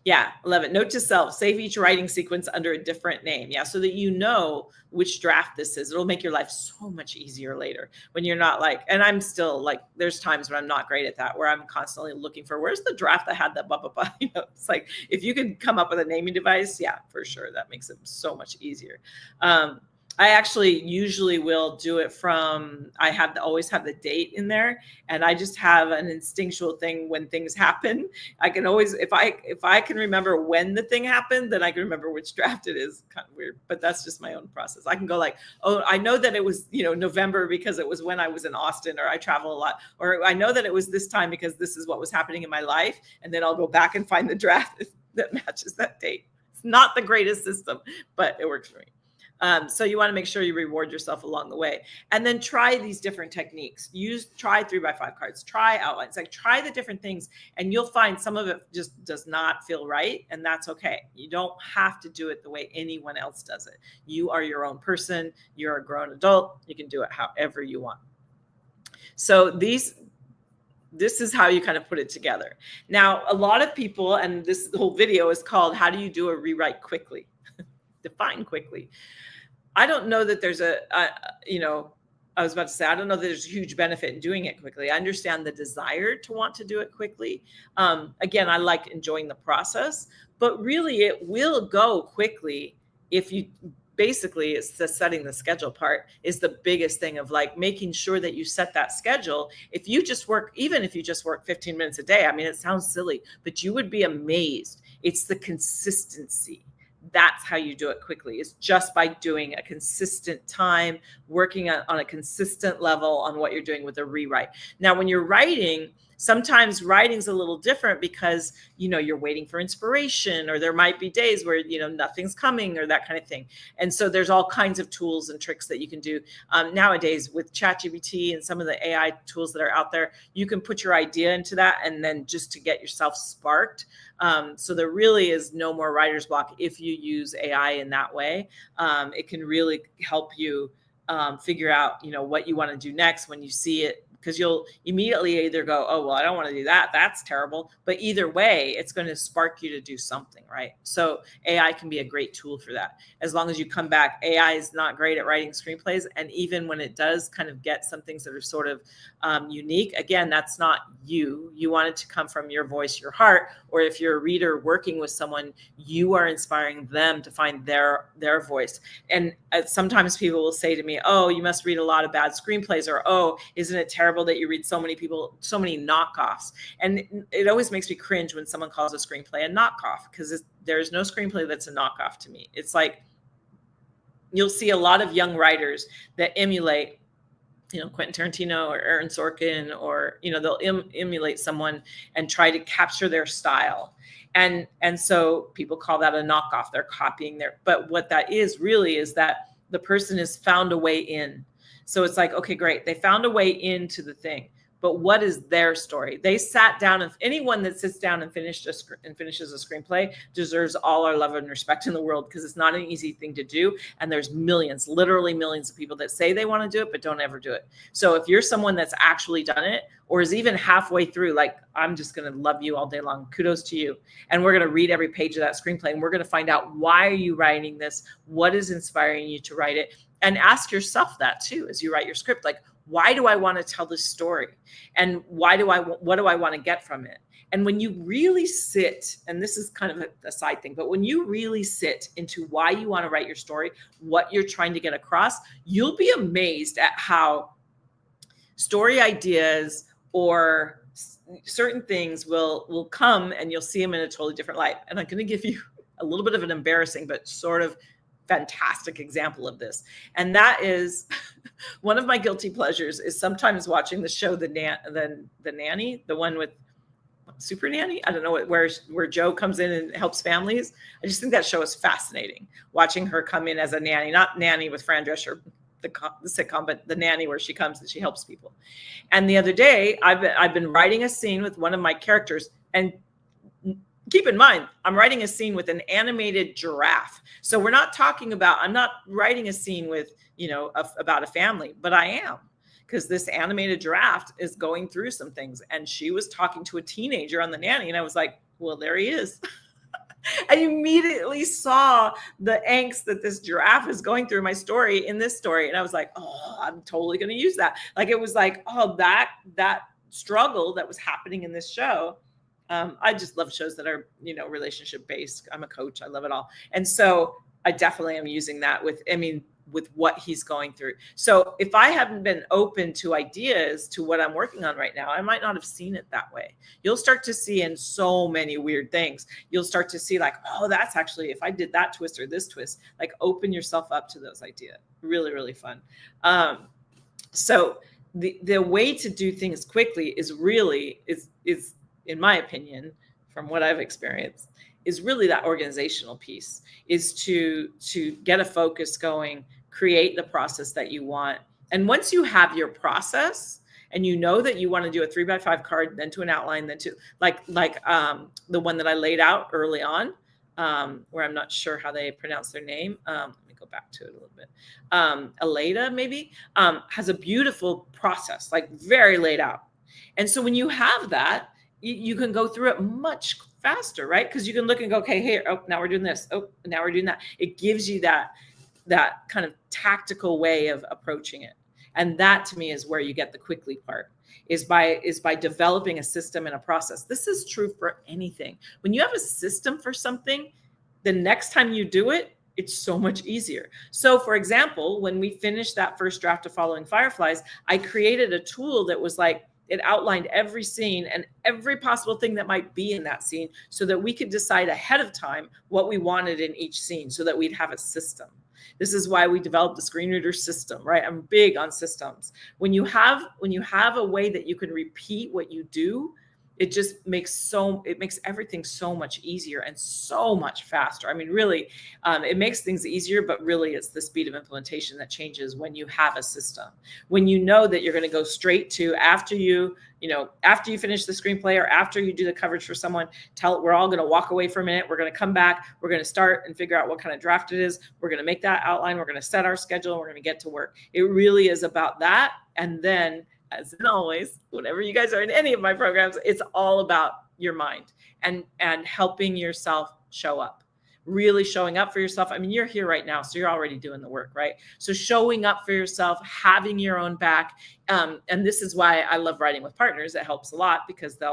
Yeah, I love it. Note to self, save each writing sequence under a different name. Yeah, so that you know which draft this is. It'll make your life so much easier later when you're not like, and I'm still like, there's times when I'm not great at that, where I'm constantly looking for, where's the draft that had that blah, blah, blah. It's like, if you can come up with a naming device, yeah, for sure. That makes it so much easier. I actually usually will do it from, always have the date in there, and I just have an instinctual thing when things happen. I can always, if I can remember when the thing happened, then I can remember which draft it is. Kind of weird, but that's just my own process. I can go like, oh, I know that it was, November because it was when I was in Austin, or I travel a lot, or I know that it was this time because this is what was happening in my life. And then I'll go back and find the draft that matches that date. It's not the greatest system, but it works for me. So you want to make sure you reward yourself along the way, and then try these different techniques. Try 3x5 cards, try outlines, like try the different things, and you'll find some of it just does not feel right. And that's okay. You don't have to do it the way anyone else does it. You are your own person. You're a grown adult. You can do it however you want. So this is how you kind of put it together. Now, a lot of people, and this whole video is called, how do you do a rewrite quickly? Define quickly. I don't know that there's I was about to say, I don't know that there's a huge benefit in doing it quickly. I understand the desire to want to do it quickly. Again, I like enjoying the process, but really it will go quickly if you, basically it's the setting the schedule part is the biggest thing of like making sure that you set that schedule. Even if you just work 15 minutes a day, I mean, it sounds silly, but you would be amazed. It's the consistency. That's how you do it quickly. It's just by doing a consistent time, working on a consistent level on what you're doing with a rewrite. Now, when you're writing, sometimes writing's a little different because, you're waiting for inspiration, or there might be days where, nothing's coming, or that kind of thing. And so there's all kinds of tools and tricks that you can do. Nowadays with ChatGPT and some of the AI tools that are out there, you can put your idea into that and then just to get yourself sparked. So there really is no more writer's block if you use AI in that way. It can really help you figure out, what you want to do next when you see it, because you'll immediately either go, oh, well, I don't want to do that. That's terrible. But either way, it's going to spark you to do something, right? So AI can be a great tool for that. As long as you come back, AI is not great at writing screenplays. And even when it does kind of get some things that are sort of unique, again, that's not you. You want it to come from your voice, your heart. Or if you're a reader working with someone, you are inspiring them to find their voice. And sometimes people will say to me, oh, you must read a lot of bad screenplays, or, oh, isn't it terrible that you read so many knockoffs? And it always makes me cringe when someone calls a screenplay a knockoff, because there's no screenplay that's a knockoff to me. It's like, you'll see a lot of young writers that emulate, Quentin Tarantino or Aaron Sorkin, or, they'll emulate someone and try to capture their style. And so people call that a knockoff. They're copying but what that is really is that the person has found a way in. So it's like, okay, great. They found a way into the thing. but what is their story? They sat down, and anyone that sits down and finishes a screenplay deserves all our love and respect in the world, because it's not an easy thing to do. And there's millions, literally millions of people that say they want to do it, but don't ever do it. So if you're someone that's actually done it, or is even halfway through, like, I'm just going to love you all day long. Kudos to you. And we're going to read every page of that screenplay, and we're going to find out, why are you writing this? What is inspiring you to write it? And ask yourself that too, as you write your script, like, why do I want to tell this story? And what do I want to get from it? And when you really sit, and this is kind of a side thing, but when you really sit into why you want to write your story, what you're trying to get across, you'll be amazed at how story ideas or certain things will come, and you'll see them in a totally different light. And I'm going to give you a little bit of an embarrassing, but sort of fantastic example of this. And that is one of my guilty pleasures is sometimes watching the show, the Nanny, the one with Super Nanny. I don't know where Joe comes in and helps families. I just think that show is fascinating. Watching her come in as a nanny, not Nanny with Fran Drescher, the sitcom, but the nanny where she comes and she helps people. And the other day, I've been writing a scene with one of my characters, and keep in mind, I'm writing a scene with an animated giraffe. So we're not talking about, I'm not writing a scene with, about a family, but I am, because this animated giraffe is going through some things. And she was talking to a teenager on the nanny. And I was like, well, there he is. I immediately saw the angst that this giraffe is going through my story in this story. And I was like, oh, I'm totally going to use that. Like, it was like, oh, that struggle that was happening in this show. I just love shows that are, relationship based. I'm a coach. I love it all. And so I definitely am using that with what he's going through. So if I haven't been open to ideas to what I'm working on right now, I might not have seen it that way. You'll start to see in so many weird things. You'll start to see like, oh, that's actually, if I did that twist or this twist, like, open yourself up to those ideas. Really, really fun. So the way to do things quickly is in my opinion, from what I've experienced, is really that organizational piece, is to get a focus going, create the process that you want. And once you have your process and you know that you want to do a 3x5 card, then to an outline, then to like the one that I laid out early on, where I'm not sure how they pronounce their name. Let me go back to it a little bit. Aleda maybe has a beautiful process, like very laid out. And so when you have that, you can go through it much faster, right? Because you can look and go, okay, here, oh, now we're doing this. Oh, now we're doing that. It gives you that kind of tactical way of approaching it. And that, to me, is where you get the quickly part, is by developing a system and a process. This is true for anything. When you have a system for something, the next time you do it, it's so much easier. So, for example, when we finished that first draft of Following Fireflies, I created a tool that was like, it outlined every scene and every possible thing that might be in that scene, so that we could decide ahead of time what we wanted in each scene, so that we'd have a system. This is why we developed the screen reader system, right? I'm big on systems. When you have a way that you can repeat what you do, it just makes everything so much easier and so much faster. I mean, really, it makes things easier, but really it's the speed of implementation that changes when you have a system. When you know that you're going to go straight to, after you finish the screenplay or after you do the coverage for someone, we're all going to walk away for a minute. We're going to come back. We're going to start and figure out what kind of draft it is. We're going to make that outline. We're going to set our schedule. And we're going to get to work. It really is about that. And then, as in always, whenever you guys are in any of my programs, it's all about your mind and helping yourself show up, really showing up for yourself. I mean, you're here right now, so you're already doing the work, right? So showing up for yourself, having your own back. And this is why I love writing with partners. It helps a lot, because they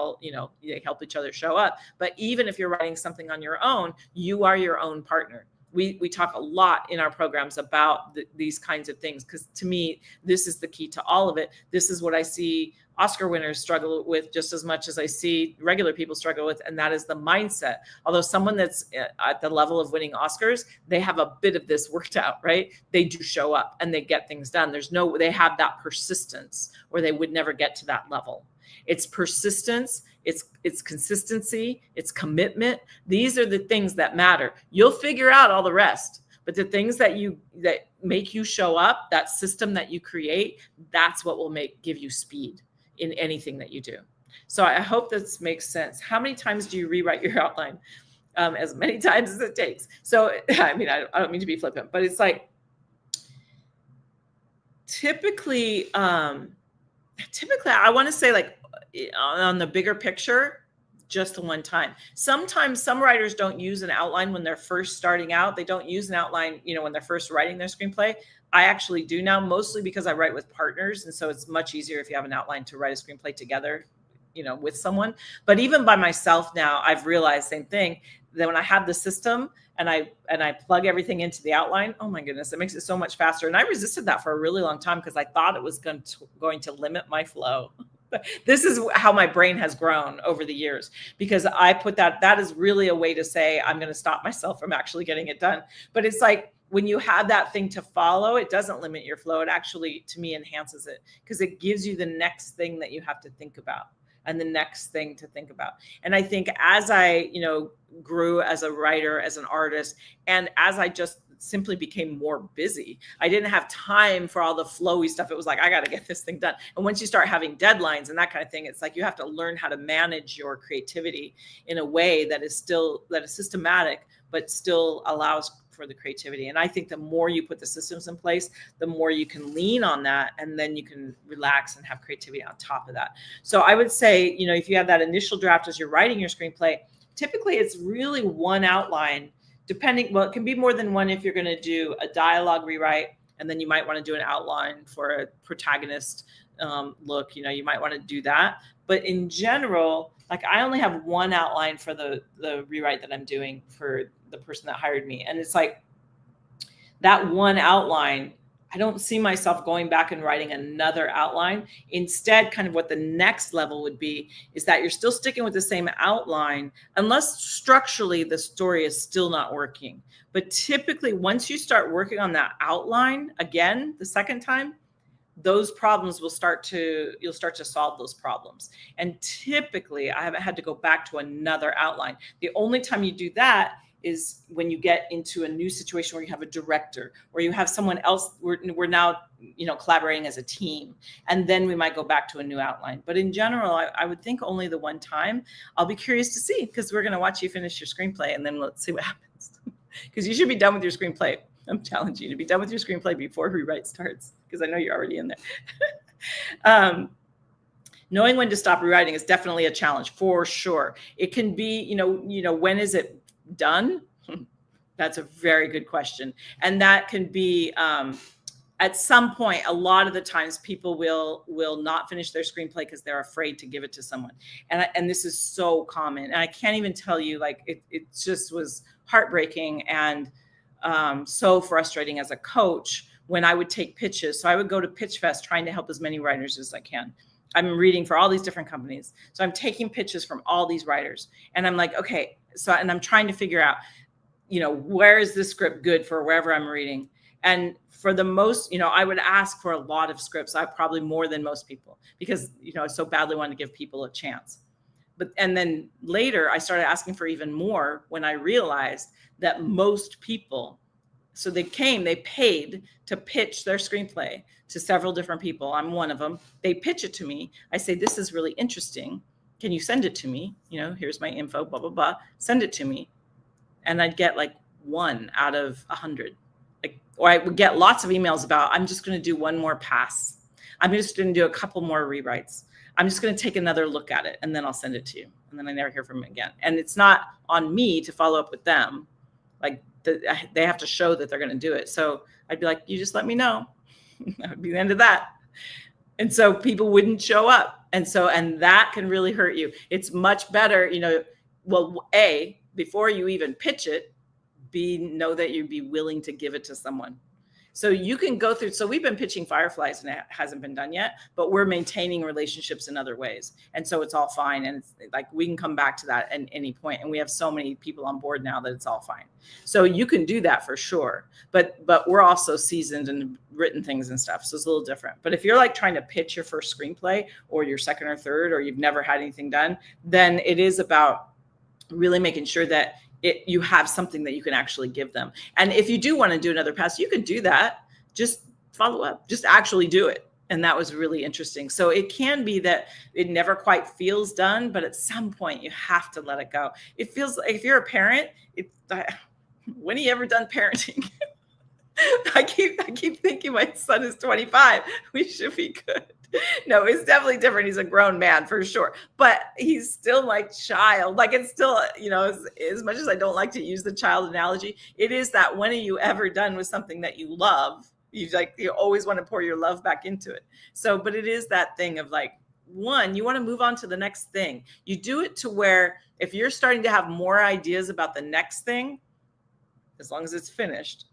help each other show up. But even if you're writing something on your own, you are your own partner. We talk a lot in our programs about these kinds of things, because to me, this is the key to all of it. This is what I see Oscar winners struggle with just as much as I see regular people struggle with, and that is the mindset. Although someone that's at the level of winning Oscars, they have a bit of this worked out, right? They do show up and they get things done. They have that persistence, or they would never get to that level. It's persistence, it's consistency, it's commitment. These are the things that matter. You'll figure out all the rest, but the things that make you show up, that system that you create, that's what will give you speed. in anything that you do. So I hope this makes sense. How many times do you rewrite your outline? As many times as it takes. So, I mean, I don't mean to be flippant, but it's like typically I want to say like on the bigger picture, just the one time. Sometimes some writers don't use an outline when they're first starting out. They don't use an outline, when they're first writing their screenplay. I actually do now, mostly because I write with partners. And so it's much easier if you have an outline to write a screenplay together, with someone. But even by myself now, I've realized same thing, that when I have the system and I plug everything into the outline, oh my goodness, it makes it so much faster. And I resisted that for a really long time because I thought it was going to limit my flow. This is how my brain has grown over the years, because I put that is really a way to say I'm going to stop myself from actually getting it done. But it's like when you have that thing to follow, it doesn't limit your flow. It actually, to me, enhances it, because it gives you the next thing that you have to think about and the next thing to think about. And I think as I, grew as a writer, as an artist, and as I just simply became more busy, I didn't have time for all the flowy stuff. It was like, I got to get this thing done. And once you start having deadlines and that kind of thing, it's like you have to learn how to manage your creativity in a way that is systematic, but still allows for the creativity. And I think the more you put the systems in place, the more you can lean on that, and then you can relax and have creativity on top of that. So I would say, if you have that initial draft as you're writing your screenplay, typically it's really one outline. It can be more than one if you're going to do a dialogue rewrite, and then you might want to do an outline for a protagonist look. You might want to do that. But in general, like I only have one outline for the rewrite that I'm doing for the person that hired me. And it's like that one outline, I don't see myself going back and writing another outline. Instead, kind of what the next level would be is that you're still sticking with the same outline, unless structurally the story is still not working. But typically, once you start working on that outline again, the second time, those problems you'll start to solve those problems. And typically, I haven't had to go back to another outline. The only time you do that is when you get into a new situation where you have a director or you have someone else. We're now, collaborating as a team, and then we might go back to a new outline. But in general, I would think only the one time. I'll be curious to see, because we're going to watch you finish your screenplay, and then let's see what happens. Because you should be done with your screenplay. I'm challenging you to be done with your screenplay before rewrite starts, because I know you're already in there. Knowing when to stop rewriting is definitely a challenge, for sure. It can be, when is it done? That's a very good question. And that can be at some point. A lot of the times people will not finish their screenplay because they're afraid to give it to someone. And this is so common. And I can't even tell you, like, it just was heartbreaking and so frustrating as a coach when I would take pitches. So I would go to Pitch Fest trying to help as many writers as I can. I'm reading for all these different companies. So I'm taking pitches from all these writers, and I'm like, okay, and I'm trying to figure out, where is this script good for wherever I'm reading? And for the most, I would ask for a lot of scripts. I probably more than most people, because, I so badly wanted to give people a chance. And then later I started asking for even more when I realized that most people, so they paid to pitch their screenplay to several different people. I'm one of them. They pitch it to me. I say, this is really interesting. Can you send it to me? Here's my info, blah, blah, blah. Send it to me. And I'd get like 1 out of 100. Or I would get lots of emails about, I'm just going to do one more pass. I'm just going to do a couple more rewrites. I'm just going to take another look at it, and then I'll send it to you. And then I never hear from them again. And it's not on me to follow up with them. Like, they have to show that they're going to do it. So I'd be like, you just let me know. That would be the end of that. And so people wouldn't show up. And that can really hurt you. It's much better, well, A, before you even pitch it, B, know that you'd be willing to give it to someone. So you can go through. So we've been pitching Fireflies, and it hasn't been done yet, but we're maintaining relationships in other ways. And so it's all fine. And it's like, we can come back to that at any point. And we have so many people on board now that it's all fine. So you can do that for sure. But we're also seasoned and written things and stuff. So it's a little different. But if you're like trying to pitch your first screenplay, or your second or third, or you've never had anything done, then it is about really making sure that you have something that you can actually give them. And if you do want to do another pass, you can do that. Just follow up. Just actually do it. And that was really interesting. So it can be that it never quite feels done, but at some point you have to let it go. It feels like if you're a parent, when are you ever done parenting? I keep thinking my son is 25. We should be good. No, it's definitely different. He's a grown man for sure, but he's still like child. Like it's still, as much as I don't like to use the child analogy, it is that when are you ever done with something that you love? You always want to pour your love back into it. So, but it is that thing of like, one, you want to move on to the next thing. You do it to where if you're starting to have more ideas about the next thing, as long as it's finished.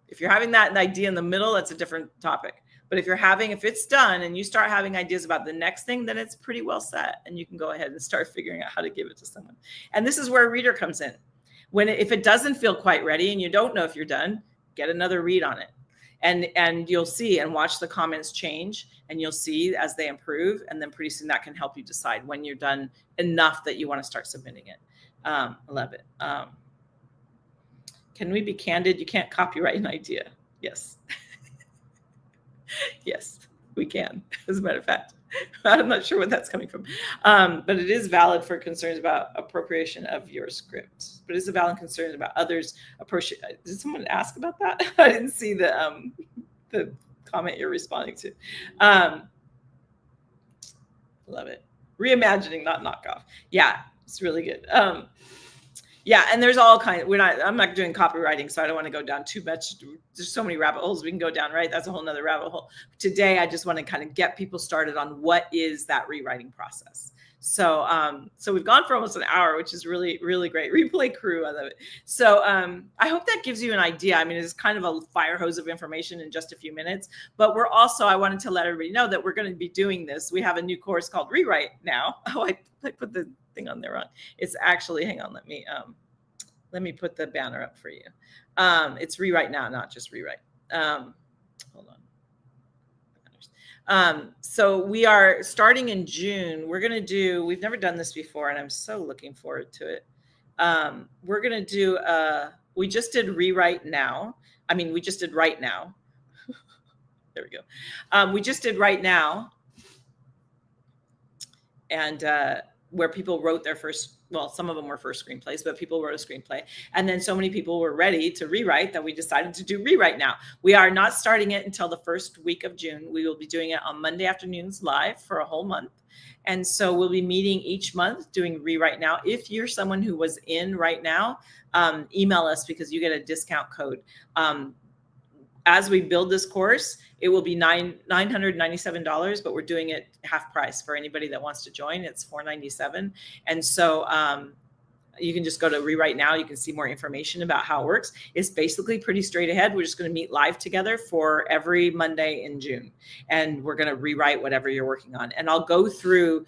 If you're having that idea in the middle, that's a different topic. But if it's done and you start having ideas about the next thing, then it's pretty well set and you can go ahead and start figuring out how to give it to someone. And this is where a reader comes in. If it doesn't feel quite ready and you don't know if you're done, get another read on it. And you'll see and watch the comments change and you'll see as they improve. And then pretty soon that can help you decide when you're done enough that you want to start submitting it. I love it. Can we be candid? You can't copyright an idea. Yes. Yes, we can. As a matter of fact, I'm not sure where that's coming from. But it is valid for concerns about appropriation of your script. But it's a valid concern about others appropriate. Did someone ask about that? I didn't see the comment you're responding to. Love it. Reimagining, not knockoff. Yeah, it's really good. Yeah, and there's all kinds. I'm not doing copywriting, so I don't want to go down too much. There's so many rabbit holes we can go down, right? That's a whole nother rabbit hole. Today, I just want to kind of get people started on what is that rewriting process. So, so we've gone for almost an hour, which is really, really great. Replay crew, I love it. So, I hope that gives you an idea. I mean, it's kind of a fire hose of information in just a few minutes, but I wanted to let everybody know that we're going to be doing this. We have a new course called Rewrite Now. Oh, I put the thing on there wrong. It's actually, hang on, let me put the banner up for you. It's Rewrite Now, not just Rewrite. Hold on. So we are starting in June. We've never done this before, and I'm so looking forward to it. We're going to do, we just did Rewrite Now. We just did Right Now. There we go. We just did Right Now. And where people wrote their first, some of them were first screenplays, but people wrote a screenplay. And then so many people were ready to rewrite that we decided to do Rewrite Now. We are not starting it until the first week of June. We will be doing it on Monday afternoons live for a whole month. And so we'll be meeting each month doing Rewrite Now. If you're someone who was in Right Now, email us because you get a discount code. As we build this course, it will be $997, but we're doing it half price for anybody that wants to join. It's $497. And so you can just go to Rewrite Now. You can see more information about how it works. It's basically pretty straight ahead. We're just going to meet live together for every Monday in June. And we're going to rewrite whatever you're working on. And I'll go through,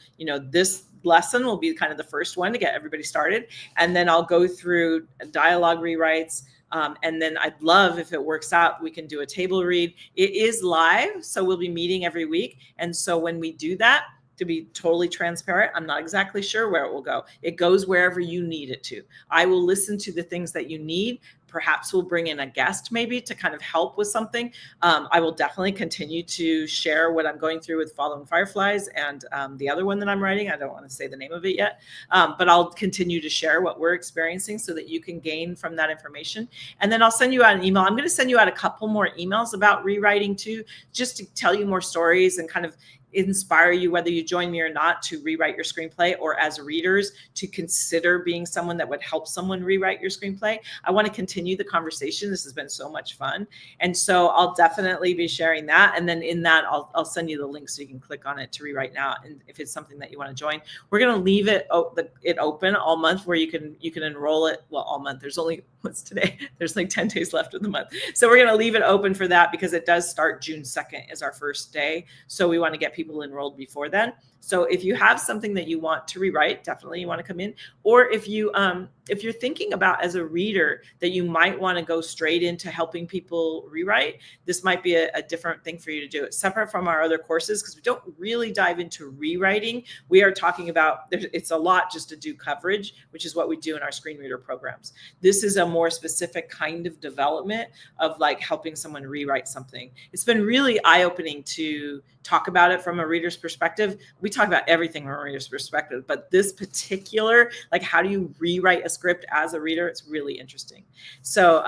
this lesson will be kind of the first one to get everybody started. And then I'll go through dialogue rewrites. And then I'd love if it works out, we can do a table read. It is live, so we'll be meeting every week. And so when we do that, to be totally transparent, I'm not exactly sure where it will go. It goes wherever you need it to. I will listen to the things that you need. Perhaps we'll bring in a guest maybe to kind of help with something. I will definitely continue to share what I'm going through with Following Fireflies and the other one that I'm writing. I don't want to say the name of it yet, but I'll continue to share what we're experiencing so that you can gain from that information. And then I'll send you out an email. I'm going to send you out a couple more emails about rewriting too, just to tell you more stories and kind of inspire you, whether you join me or not, to rewrite your screenplay, or as readers to consider being someone that would help someone rewrite your screenplay. I want to continue the conversation. This has been so much fun. And so I'll definitely be sharing that. And then in that, I'll send you the link so you can click on it to Rewrite Now. And if it's something that you want to join, we're going to leave it open all month where you can enroll it. Well, all month. There's only, what's today? There's like 10 days left of the month. So we're going to leave it open for that because it does start June 2nd is our first day. So we want to get people enrolled before then. So if you have something that you want to rewrite, definitely you want to come in. Or if you're thinking about as a reader that you might want to go straight into helping people rewrite, this might be a different thing for you to do. It's separate from our other courses because we don't really dive into rewriting. We are talking about, it's a lot just to do coverage, which is what we do in our screen reader programs. This is a more specific kind of development of like helping someone rewrite something. It's been really eye-opening to talk about it from a reader's perspective. We talk about everything from a reader's perspective, but this particular, like how do you rewrite a script as a reader? It's really interesting. So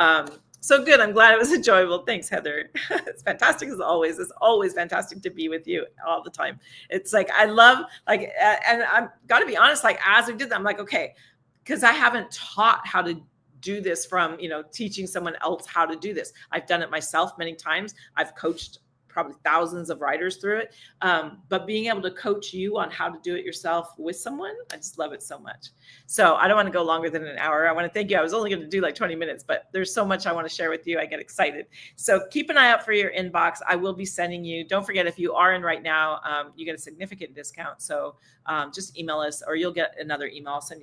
good. I'm glad it was enjoyable. Thanks, Heather. It's fantastic as always. It's always fantastic to be with you all the time. It's like, I love, like, and I've got to be honest, like as we did that, I'm like, okay, because I haven't taught how to do this from, teaching someone else how to do this. I've done it myself many times. I've coached probably thousands of writers through it. But being able to coach you on how to do it yourself with someone, I just love it so much. So I don't want to go longer than an hour. I want to thank you. I was only going to do like 20 minutes, but there's so much I want to share with you. I get excited. So keep an eye out for your inbox. I will be sending you, don't forget, if you are in right now, you get a significant discount. So just email us or you'll get another email. I'll send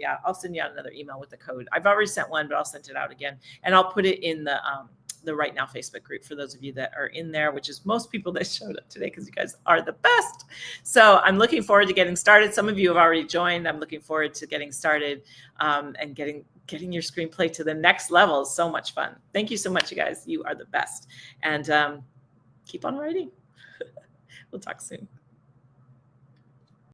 you out another email with the code. I've already sent one, but I'll send it out again. And I'll put it in the Right Now Facebook group for those of you that are in there, which is most people that showed up today because you guys are the best. So I'm looking forward to getting started. Some of you have already joined. I'm looking forward to getting started and getting your screenplay to the next level. It's so much fun. Thank you so much, you guys. You are the best. And keep on writing. We'll talk soon.